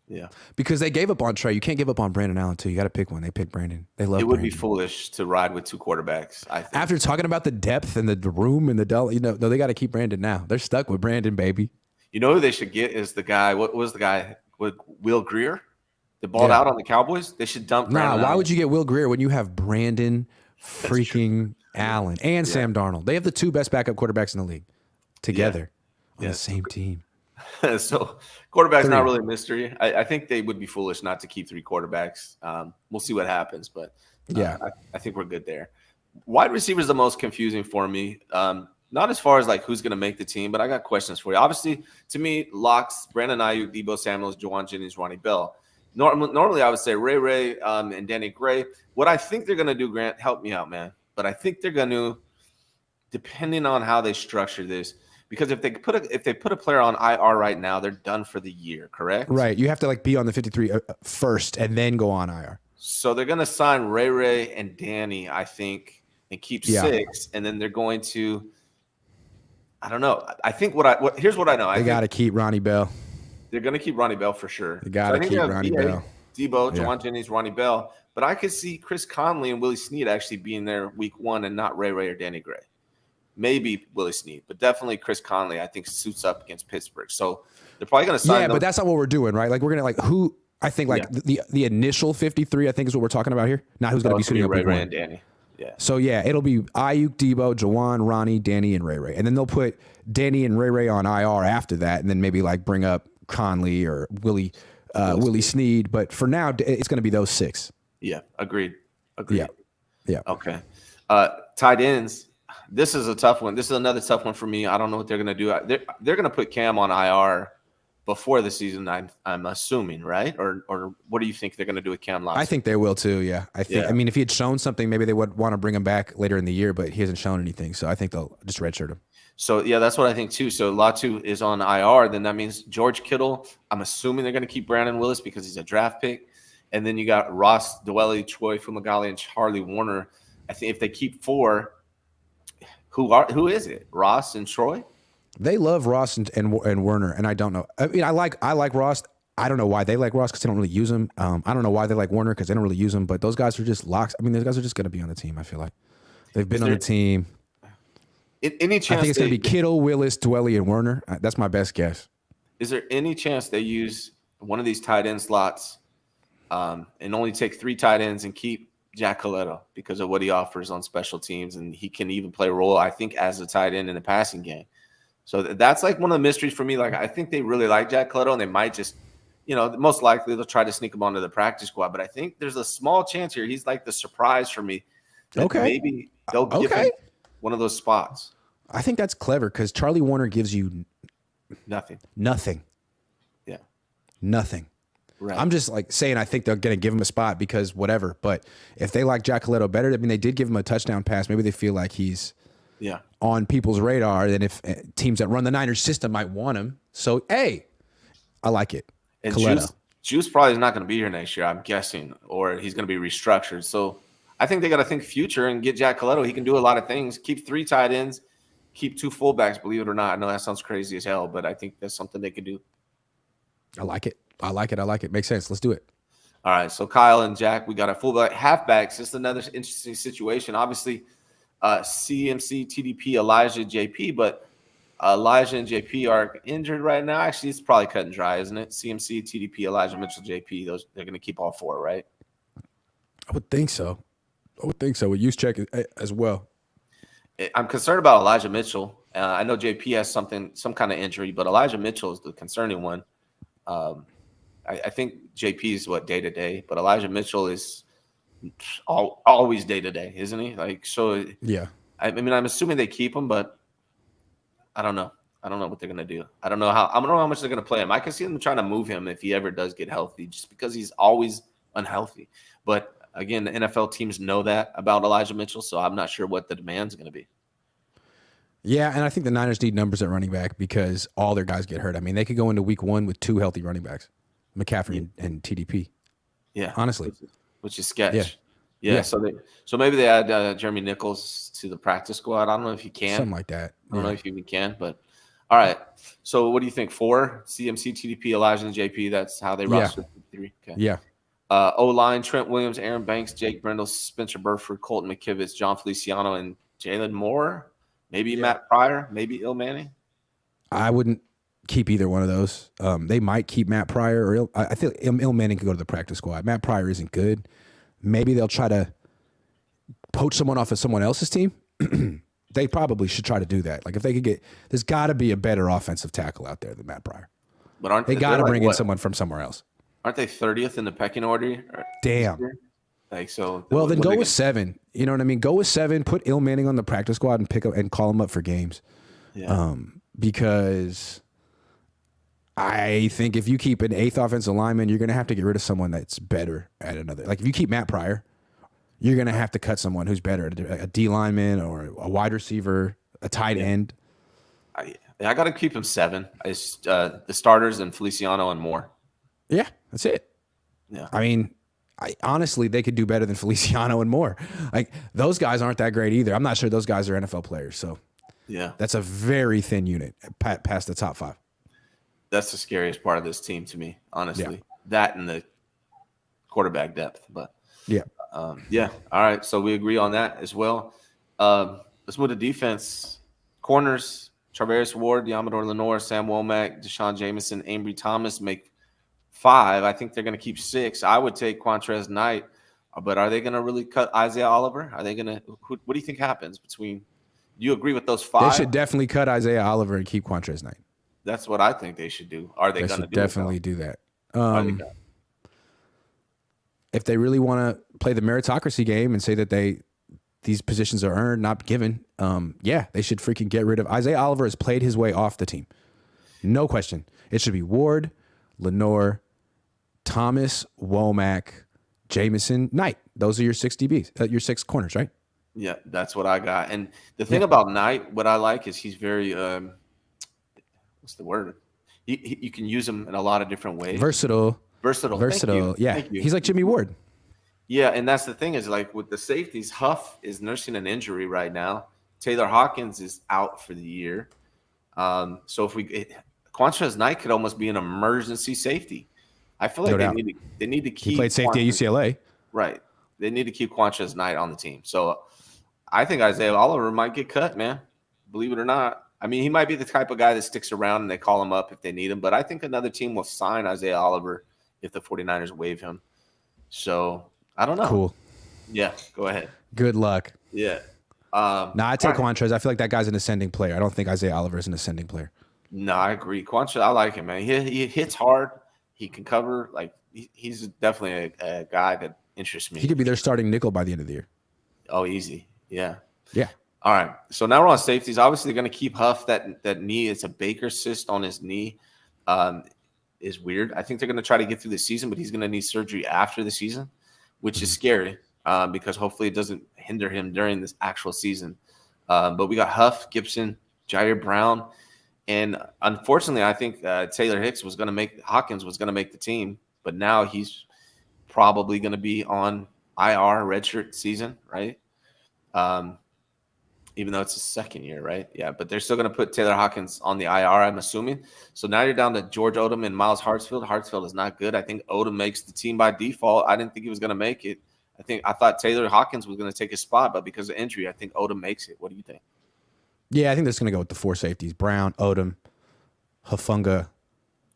Yeah. Because they gave up on Trey. You can't give up on Brandon Allen, too. You got to pick one. They picked Brandon. They love It would Brandon. be foolish to ride with 2 quarterbacks, I think. After talking about the depth and the room and no, they got to keep Brandon now. They're stuck with Brandon, baby. You know who they should get is the guy. What was the guy with Will Greer? They balled out on the Cowboys. They should dump Brandon Why Allen. would you get Will Greer when you have Brandon freaking Allen and Sam Darnold? They have the 2 best backup quarterbacks in the league together on the same team. So quarterback's not really a mystery. I think they would be foolish not to keep 3 quarterbacks. We'll see what happens, but I think we're good there. Wide receiver is the most confusing for me. Not as far as like who's going to make the team, but I got questions for you. Obviously, to me, locks: Brandon Ayuk, Deebo Samuels, Juwan Jennings, Ronnie Bell. Normally, I would say Ray and Danny Gray. What I think they're going to do, Grant, help me out, man. But I think they're going to, depending on how they structure this, because if they put a player on IR right now, they're done for the year, correct? Right. You have to be on the 53 first and then go on IR. So they're going to sign Ray and Danny, I think, and keep 6, and then they're going to. I don't know. I think here's what I know. They got to keep Ronnie Bell. They're going to keep Ronnie Bell for sure. They got to keep Ronnie Bell. Debo, Juwan Jennings, Ronnie Bell. But I could see Chris Conley and Willie Snead actually being there week 1 and not Ray or Danny Gray. Maybe Willie Snead, but definitely Chris Conley, I think, suits up against Pittsburgh. So they're probably going to sign but that's not what we're doing, right? Like we're going to who I think the initial 53, I think is what we're talking about here. Not who's going to be suiting up Ray and Danny. Yeah. So it'll be Ayuk, Debo, Juwan, Ronnie, Danny, and Ray. And then they'll put Danny and Ray on IR after that, and then maybe bring up Conley or Willie Snead. But for now, it's going to be those 6. Yeah, agreed. Yeah. Okay. Tight ends. This is a tough one. This is another tough one for me. I don't know what they're going to do. They're going to put Cam on IR before the season, I'm assuming, right? Or what do you think they're going to do with Cam Lawson? I think they will too, yeah. I mean, if he had shown something, maybe they would want to bring him back later in the year, but he hasn't shown anything, so I think they'll just redshirt him. So, yeah, that's what I think too. So, Latu is on IR. Then that means George Kittle. I'm assuming they're going to keep Brandon Willis because he's a draft pick. And then you got Ross Dwelly, Troy Fumagalli, and Charlie Warner. I think if they keep 4, who is it? Ross and Troy? They love Ross and Werner, and I don't know. I mean, I like Ross. I don't know why they like Ross because they don't really use him. I don't know why they like Werner because they don't really use him. But those guys are just locks. I mean, those guys are just going to be on the team. I feel like they've been on the team. Any chance? I think it's going to be Kittle, Willis, Dwelly, and Werner. That's my best guess. Is there any chance they use one of these tight end slots and only take 3 tight ends and keep Jack Coletto because of what he offers on special teams, and he can even play a role, I think, as a tight end in the passing game. So that's like one of the mysteries for me. Like, I think they really like Jack Coletto, and they might just, most likely they'll try to sneak him onto the practice squad. But I think there's a small chance here he's like the surprise for me that maybe they'll give him one of those spots. I think that's clever because Charlie Warner gives you nothing. Yeah. Nothing. Right. I'm just like saying I think they're going to give him a spot because whatever. But if they like Jack Coletto better, I mean, they did give him a touchdown pass. Maybe they feel like he's on people's radar. Then if teams that run the Niners system might want him. So, hey, I like it. And Juice probably is not going to be here next year, I'm guessing, or he's going to be restructured. So I think they got to think future and get Jack Coletto. He can do a lot of things. Keep 3 tight ends. Keep 2 fullbacks, believe it or not. I know that sounds crazy as hell, but I think that's something they could do. I like it. Makes sense. Let's do it. All right. So Kyle and Jack, we got a fullback, halfbacks. It's another interesting situation. Obviously, CMC, TDP, Elijah, JP, but Elijah and JP are injured right now. Actually, it's probably cut and dry, isn't it? CMC, TDP, Elijah Mitchell, JP. They're going to keep all 4, right? I would think so. With use check as well. I'm concerned about Elijah Mitchell. I know JP has some kind of injury, but Elijah Mitchell is the concerning one. I think JP is day to day, but Elijah Mitchell is always day to day, isn't he? Like, so yeah. I mean, I'm assuming they keep him, but I don't know. I don't know what they're gonna do. I don't know how much they're gonna play him. I can see them trying to move him if he ever does get healthy, just because he's always unhealthy. But again, the NFL teams know that about Elijah Mitchell, so I'm not sure what the demand's going to be. Yeah, and I think the Niners need numbers at running back because all their guys get hurt. I mean, they could go into week 1 with 2 healthy running backs, McCaffrey and TDP. Yeah, honestly, which is sketch. Yeah. So maybe they add Jeremy Nichols to the practice squad. I don't know if you can. Something like that. I don't know if you even can, but all right. So what do you think? 4 CMC, TDP, Elijah, and JP. That's how they roster 3. Okay. Yeah. O-line, Trent Williams, Aaron Banks, Jake Brendel, Spencer Burford, Colton McKivitz, John Feliciano, and Jalen Moore. Maybe Matt Pryor, maybe Il Manning. I wouldn't keep either one of those. They might keep Matt Pryor, or I think Il Manning could go to the practice squad. Matt Pryor isn't good. Maybe they'll try to poach someone off of someone else's team. They probably should try to do that. Like if they could there's got to be a better offensive tackle out there than Matt Pryor. But they got to bring in someone from somewhere else? Aren't they 30th in the pecking order? Damn. Like so. Well, then go with 7. You know what I mean? Go with 7. Put Il Manning on the practice squad and pick up and call him up for games. Yeah. Because I think if you keep an 8th offensive lineman, you're going to have to get rid of someone that's better at another. Like if you keep Matt Pryor, you're going to have to cut someone who's better, a D lineman or a wide receiver, a tight end. I got to keep him 7. It's the starters and Feliciano and Moore. Yeah, that's it. Yeah. I mean, honestly, they could do better than Feliciano and Moore. Like those guys aren't that great either. I'm not sure those guys are NFL players. So yeah, that's a very thin unit past the top 5. That's the scariest part of this team to me, honestly. Yeah. That and the quarterback depth. But yeah. All right. So we agree on that as well. Let's move to defense. Corners, Charvarius Ward, Diamador Lenore, Sam Womack, Deshaun Jameson, Ambry Thomas make 5. I think they're going to keep 6. I would take Quantrez Knight, but are they going to really cut Isaiah Oliver? Are they going to? What do you think happens between? Do you agree with those 5? They should definitely cut Isaiah Oliver and keep Quantrez Knight. That's what I think they should do. Are they going to definitely do that? If they really want to play the meritocracy game and say that these positions are earned, not given, they should freaking get rid of Isaiah Oliver. Has played his way off the team, no question. It should be Ward, Lenore, Thomas, Womack, Jameson, Knight. Those are your 6 DBs, your 6 corners, right? Yeah, that's what I got. And the thing about Knight, what I like is he's very what's the word? You can use him in a lot of different ways. Versatile. Yeah, Thank you. He's like Jimmy Ward. Yeah, and that's the thing is like with the safeties, Huff is nursing an injury right now. Taylor Hawkins is out for the year. So Quantrez Knight could almost be an emergency safety. I feel like they need to keep. He played safety at UCLA. Right. They need to keep Quantrez Knight on the team. So I think Isaiah Oliver might get cut, man. Believe it or not. I mean, he might be the type of guy that sticks around and they call him up if they need him. But I think another team will sign Isaiah Oliver if the 49ers waive him. So I don't know. Cool. Yeah, go ahead. Good luck. Yeah. Nah, I All take right. Quantrez. I feel like that guy's an ascending player. I don't think Isaiah Oliver is an ascending player. No, I agree. Quancha, I like him, man. He hits hard. He can cover. Like he's definitely a guy that interests He me. could be their starting nickel by the end of the year. Oh, easy. Yeah. Yeah. All right. So now we're on safeties. Obviously, they're going to keep Huff. That knee. It's a Baker cyst on his knee. Um, is weird. I think they're going to try to get through the season, but he's going to need surgery after the season, which is scary because hopefully it doesn't hinder him during this actual season. But we got Huff, Gibson, Jair Brown. And unfortunately, I think Taylor Hicks was going to make Hawkins was going to make the team, but now he's probably going to be on IR redshirt season, right? Um, even though it's his second year, right? Yeah, but they're still going to put Taylor Hawkins on the IR, I'm assuming. So now you're down to George Odom and Miles Hartsfield. Hartsfield is not good. I think Odom makes the team by default. I didn't think he was going to make it. I thought Taylor Hawkins was going to take his spot, but because of injury, I think Odom makes it. What do you think? Yeah, I think that's going to go with the 4 safeties: Brown, Odom, Hafunga,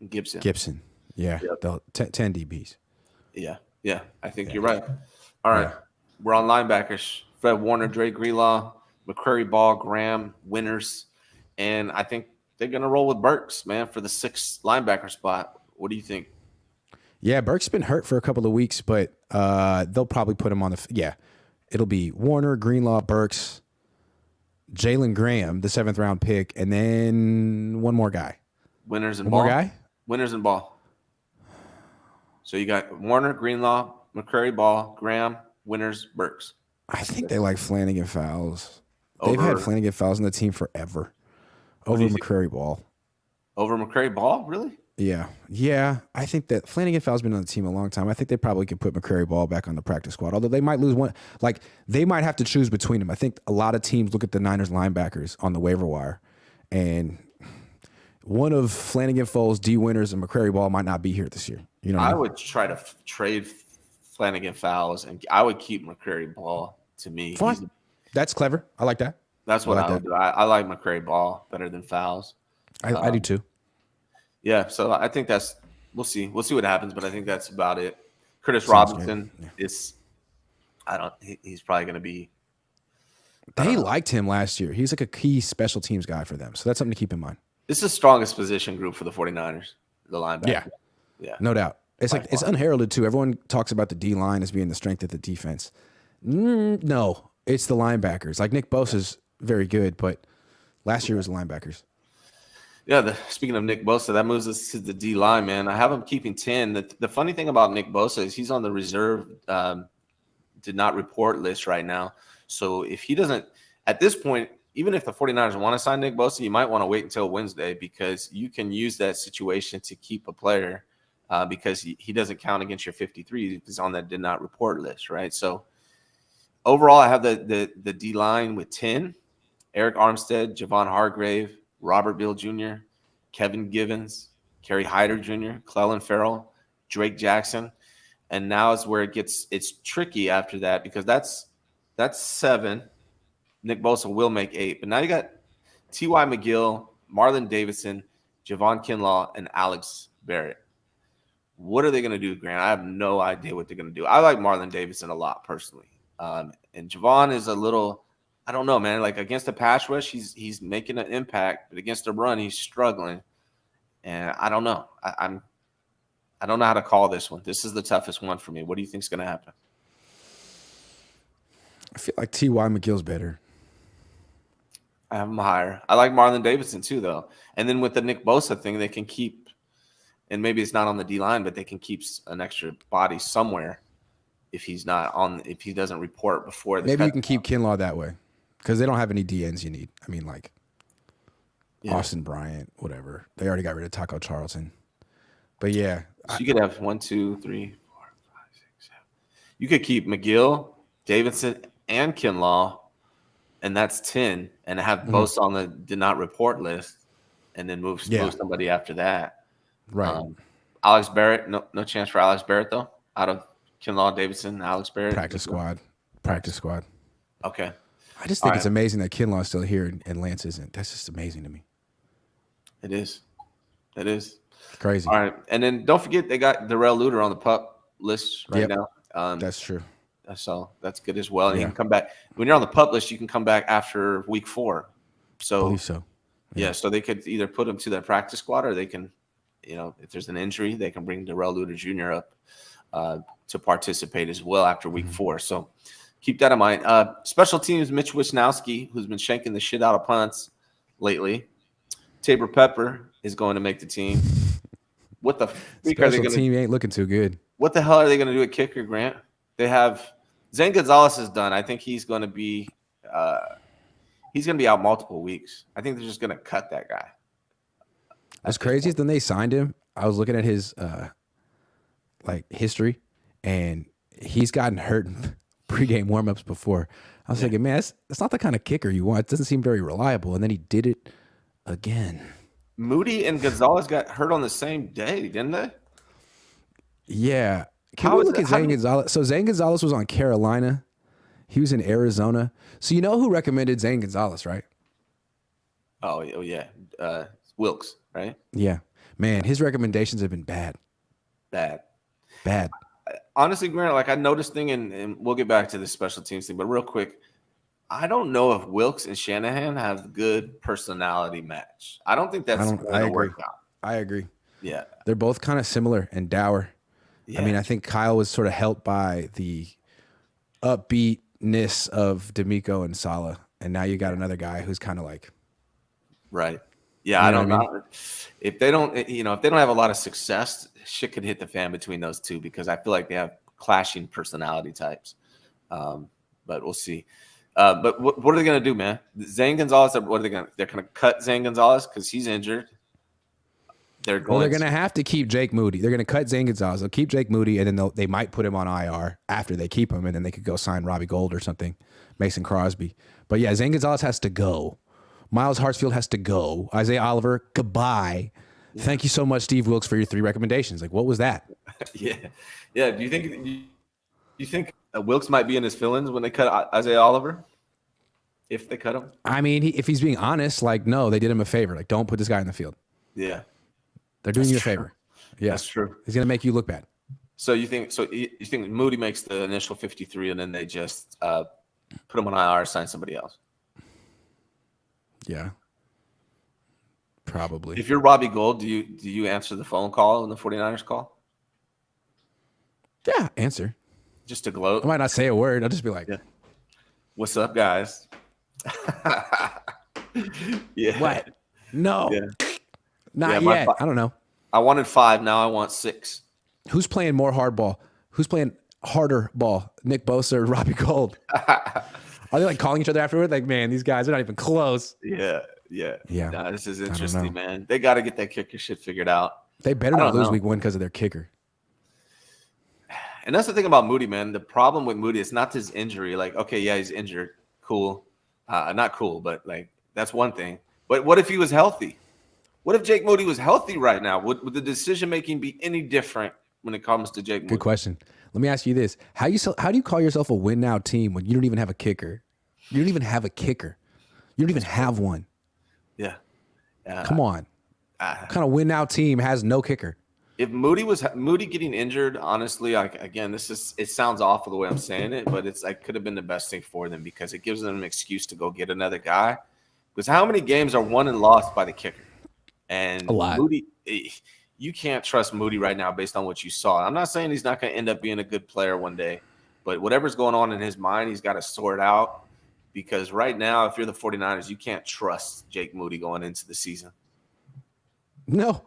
Gibson. Gibson. Yeah, Yep. 10 DBs. Yeah. I think you're right. All right. We're on linebackers. Fred Warner, Dre Greenlaw, McCurry Ball, Graham, Winners. And I think they're going to roll with Burks, man, for the 6th linebacker spot. What do you think? Yeah, Burke's been hurt for a couple of weeks, but they'll probably put him on the. Yeah, it'll be Warner, Greenlaw, Burks, Jalen Graham, the 7th round pick, and then one more guy. Winners and One Ball? more guy? Winners and Ball. So you got Warner, Greenlaw, McCurry Ball, Graham, Winners, Burks. I think they like Flanagan Fowles. They've had Flanagan Fowles on the team forever. Over McCurry Ball. Over McCurry Ball? Really? Yeah. I think that Flanagan Fowles been on the team a long time. I think they probably could put McCurry Ball back on the practice squad, although they might lose one. Like, they might have to choose between them. I think a lot of teams look at the Niners linebackers on the waiver wire, and one of Flanagan Fowles, D Winners, and McCurry Ball might not be here this year. You know what I mean? would try to trade Flanagan Fowles, and I would keep McCurry Ball to me. Fine. That's clever. I like that. That's what I would do. I like McCurry Ball better than Fowles. I do too. Yeah, so I think we'll see. We'll see what happens, but I think that's about it. Curtis Robinson is he's probably going to be. They liked him last year. He's like a key special teams guy for them. So that's something to keep in mind. This is the strongest position group for the 49ers, the linebacker. Yeah. No doubt. It's like it's unheralded too. Everyone talks about the D line as being the strength of the defense. No, it's the linebackers. Like Nick Bosa's very good, but last year was the linebackers. Yeah, speaking of Nick Bosa, that moves us to the D line, man. I have him keeping 10. The funny thing about Nick Bosa is he's on the reserve did not report list right now. So if he doesn't, at this point, even if the 49ers want to sign Nick Bosa, you might want to wait until Wednesday because you can use that situation to keep a player because he doesn't count against your 53. He's on that did not report list, right? So overall, I have the D line with 10, Eric Armstead, Javon Hargrave, Robert Bill Jr., Kevin Givens, Kerry Hyder Jr., Clellan Ferrell, Drake Jackson. And now is where it's tricky after that because that's 7. Nick Bosa will make 8. But now you got T.Y. McGill, Marlon Davidson, Javon Kinlaw, and Alex Barrett. What are they going to do, Grant? I have no idea what they're going to do. I like Marlon Davidson a lot personally. And Javon is a little – I don't know, man. Like against the pass rush, he's making an impact, but against the run, he's struggling. And I don't know. I don't know how to call this one. This is the toughest one for me. What do you think is going to happen? I feel like T.Y. McGill's better. I have him higher. I like Marlon Davidson too, though. And then with the Nick Bosa thing, they can keep, and maybe it's not on the D line, but they can keep an extra body somewhere if he doesn't report before the maybe you can keep Kinlaw that way. Because they don't have any DNs you need. I mean, like Austin Bryant, whatever. They already got rid of Taco Charlton. But yeah. So you could have 1, 2, 3, 4, 5, 6, 7. You could keep McGill, Davidson, and Kinlaw, and that's 10, and have Bosa on the did not report list, and then move somebody after that. Right. Alex Barrett, no chance for Alex Barrett, though, out of Kinlaw, Davidson, Alex Barrett. Practice squad. Okay. I just think it's amazing that Kinlaw's still here and Lance isn't. That's just amazing to me. It is. Crazy. All right. And then don't forget they got Darrell Luter on the PUP list right now. That's true. So that's good as well. And he Yeah. can come back when you're on the PUP list. You can come back after week 4. So Believe so. yeah, so they could either put him to their practice squad, or they can, if there's an injury, they can bring Darrell Luter Jr. up to participate as well after week 4. So keep that in mind. Special teams, Mitch Wisnowski, who's been shanking the shit out of punts lately. Tabor Pepper is going to make the team. What the freak are they going to? Team ain't looking too good. What the hell are they going to do at kicker, Grant? They have Zane Gonzalez is done. I think he's going to be out multiple weeks. I think they're just going to cut that guy. As crazy as when they signed him, I was looking at his history, and he's gotten hurt in pregame warmups before. I was thinking, man, that's not the kind of kicker you want. It doesn't seem very reliable. And then he did it again. Moody and Gonzalez got hurt on the same day, didn't they? Yeah. Can we look at Zane Gonzalez? So Zane Gonzalez was on Carolina. He was in Arizona. So you know who recommended Zane Gonzalez, right? Oh yeah. Wilkes, right? Yeah. Man, his recommendations have been bad. Bad. Honestly, Grant, I noticed thing, and we'll get back to the special teams thing, but real quick, I don't know if Wilkes and Shanahan have good personality match. I don't think that's going to work out. I agree. Yeah. They're both kind of similar and dour. Yeah. I mean, I think Kyle was sort of helped by the upbeatness of D'Amico and Saleh, and now you got another guy who's kind of like, right. Yeah, I don't know. If they don't, if they don't have a lot of success, shit could hit the fan between those two, because I feel like they have clashing personality types. But we'll see. But what are they going to do, man? Zane Gonzalez, what are they going to? They're going to cut Zane Gonzalez because he's injured. They're going to have to keep Jake Moody. They're going to cut Zane Gonzalez. They'll keep Jake Moody, and then they might put him on IR after they keep him, and then they could go sign Robbie Gould or something, Mason Crosby. But yeah, Zane Gonzalez has to go. Miles Hartsfield has to go. Isaiah Oliver, goodbye. Yeah. Thank you so much, Steve Wilkes, for your 3 recommendations. What was that? Yeah. Do you think Wilkes might be in his feelings when they cut Isaiah Oliver? If they cut him? I mean, if he's being honest, no, they did him a favor. Don't put this guy in the field. Yeah. They're doing you a favor. Yeah. That's true. He's going to make you look bad. So you think Moody makes the initial 53 and then they just put him on IR, sign somebody else? Yeah. Probably. If you're Robbie Gould, do you answer the phone call when the 49ers call? Yeah, answer. Just to gloat? I might not say a word. I'll just be like, what's up, guys? Yeah. What? No. Yeah. Not yet. I don't know. I wanted 5. Now I want 6. Who's playing more hardball? Who's playing harder ball? Nick Bosa or Robbie Gould? Are they calling each other afterward? Man, these guys are not even close. Yeah. Nah, this is interesting, man. They got to get that kicker shit figured out. They better not lose week 1 because of their kicker. And that's the thing about Moody, man. The problem with Moody is not his injury. Okay, yeah, he's injured. Cool. Not cool, but that's one thing. But what if he was healthy? What if Jake Moody was healthy right now? Would the decision making be any different when it comes to Jake Moody? Good question. Let me ask you this: How do you call yourself a win now team when you don't even have a kicker? You don't even have a kicker. You don't even have one. Yeah. Come on. What kind of win now team has no kicker? If Moody getting injured, honestly, again, it sounds awful the way I'm saying it, but it's could have been the best thing for them, because it gives them an excuse to go get another guy. Because how many games are won and lost by the kicker? And a lot. Moody, you can't trust Moody right now based on what you saw. I'm not saying he's not going to end up being a good player one day, but whatever's going on in his mind, he's got to sort out, because right now, if you're the 49ers, you can't trust Jake Moody going into the season. No.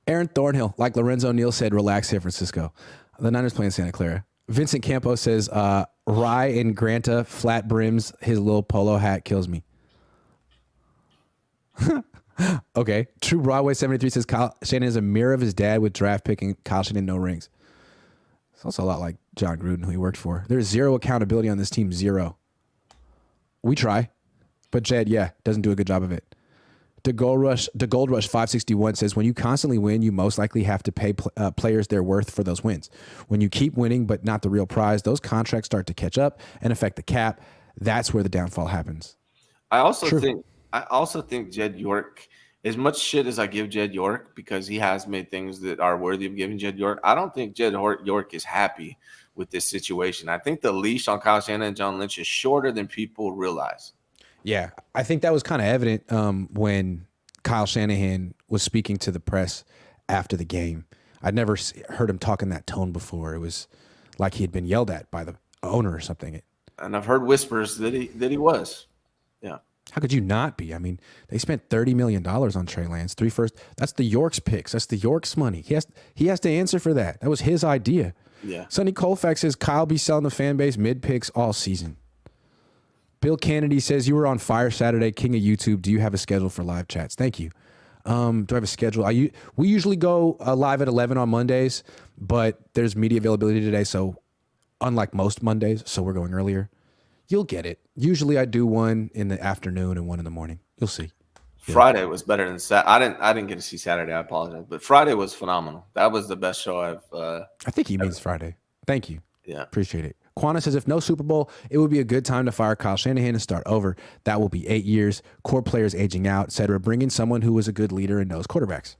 Aaron Thornhill, like Lorenzo Neal said, relax San Francisco. The Niners playing Santa Clara. Vincent Campos says, Rye and Granta, flat brims, his little polo hat kills me. Okay. True Broadway 73 says Kyle Shanahan is a mirror of his dad with draft pick and Kyle Shanahan no rings. It's also a lot like John Gruden, who he worked for. There's zero accountability on this team. Zero. We try. But Jed, doesn't do a good job of it. The Gold Rush 561 says, when you constantly win, you most likely have to pay players their worth for those wins. When you keep winning but not the real prize, those contracts start to catch up and affect the cap. That's where the downfall happens. I also think Jed York, as much shit as I give Jed York, because he has made things that are worthy of giving Jed York, I don't think Jed York is happy with this situation. I think the leash on Kyle Shanahan and John Lynch is shorter than people realize. Yeah, I think that was kind of evident when Kyle Shanahan was speaking to the press after the game. I'd never heard him talk in that tone before. It was like he had been yelled at by the owner or something. And I've heard whispers that he was. Yeah. How could you not be? I mean, they spent $30 million on Trey Lance, 3 first. That's the Yorks picks. That's the Yorks money. He has to answer for that. That was his idea. Yeah. Sonny Colfax says Kyle be selling the fan base mid picks all season. Bill Kennedy says you were on fire Saturday, king of YouTube. Do you have a schedule for live chats? Thank you. Do I have a schedule? We usually go live at 11 on Mondays, but there's media availability today, so unlike most Mondays, so we're going earlier. You'll get it. Usually I do one in the afternoon and one in the morning. You'll see. Friday was better than Saturday. I didn't get to see Saturday. I apologize, but Friday was phenomenal. That was the best show I've. I think he means Friday. Thank you. Yeah, appreciate it. Quana says if no Super Bowl, it would be a good time to fire Kyle Shanahan and start over. That will be 8 years. Core players aging out, etc. Bring in someone who was a good leader and knows quarterbacks.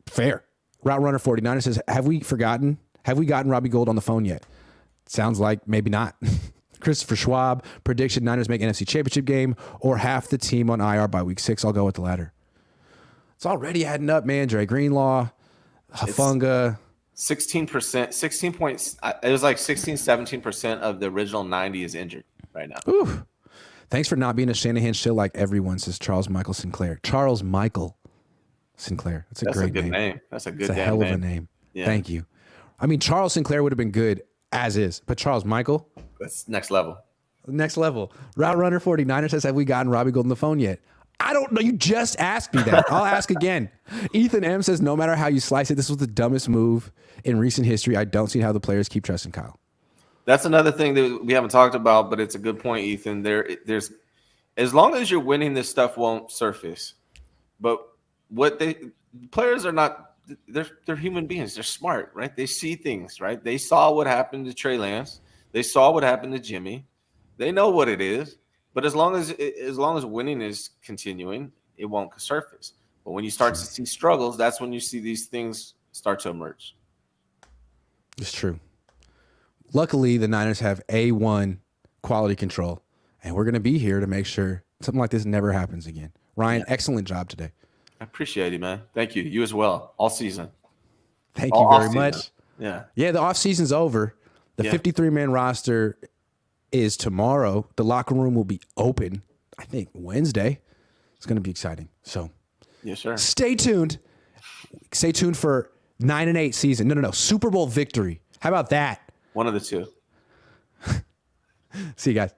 Fair. Route Runner 49 says, have we gotten Robbie Gould on the phone yet? Sounds like maybe not. Christopher Schwab, prediction Niners make NFC Championship game or half the team on IR by week 6. I'll go with the latter. It's already adding up, man. Dre Greenlaw, Hafunga. 16%, 16 points. It was like 16, 17% of the original 90 is injured right now. Ooh. Thanks for not being a Shanahan shill like everyone, says Charles Michael Sinclair. Charles Michael Sinclair. That's a great name. That's a good It's a hell of a name. Yeah. Thank you. I mean, Charles Sinclair would have been good as is, but Charles Michael? That's next level. Next level. Route Runner 49er says, have we gotten Robbie Gould on the phone yet? I don't know. You just asked me that. I'll ask again. Ethan M says, no matter how you slice it, this was the dumbest move in recent history. I don't see how the players keep trusting Kyle. That's another thing that we haven't talked about, but it's a good point, Ethan. There's as long as you're winning, this stuff won't surface. But players are not. They're human beings. They're smart, right? They see things, right? They saw what happened to Trey Lance. They saw what happened to Jimmy. They know what it is. But as long as winning is continuing, it won't surface. But when you start to see struggles, that's when you see these things start to emerge. It's true. Luckily, the Niners have A1 quality control, and we're going to be here to make sure something like this never happens again. Ryan, excellent job today. I appreciate it, man. Thank you. You as well. All season. Thank you very much. Yeah. Yeah, the offseason's over. The 53-man roster is tomorrow. The locker room will be open, I think, Wednesday. It's going to be exciting. So, yes, sir. Stay tuned. Stay tuned for 9-8 season. No. Super Bowl victory. How about that? One of the two. See you guys.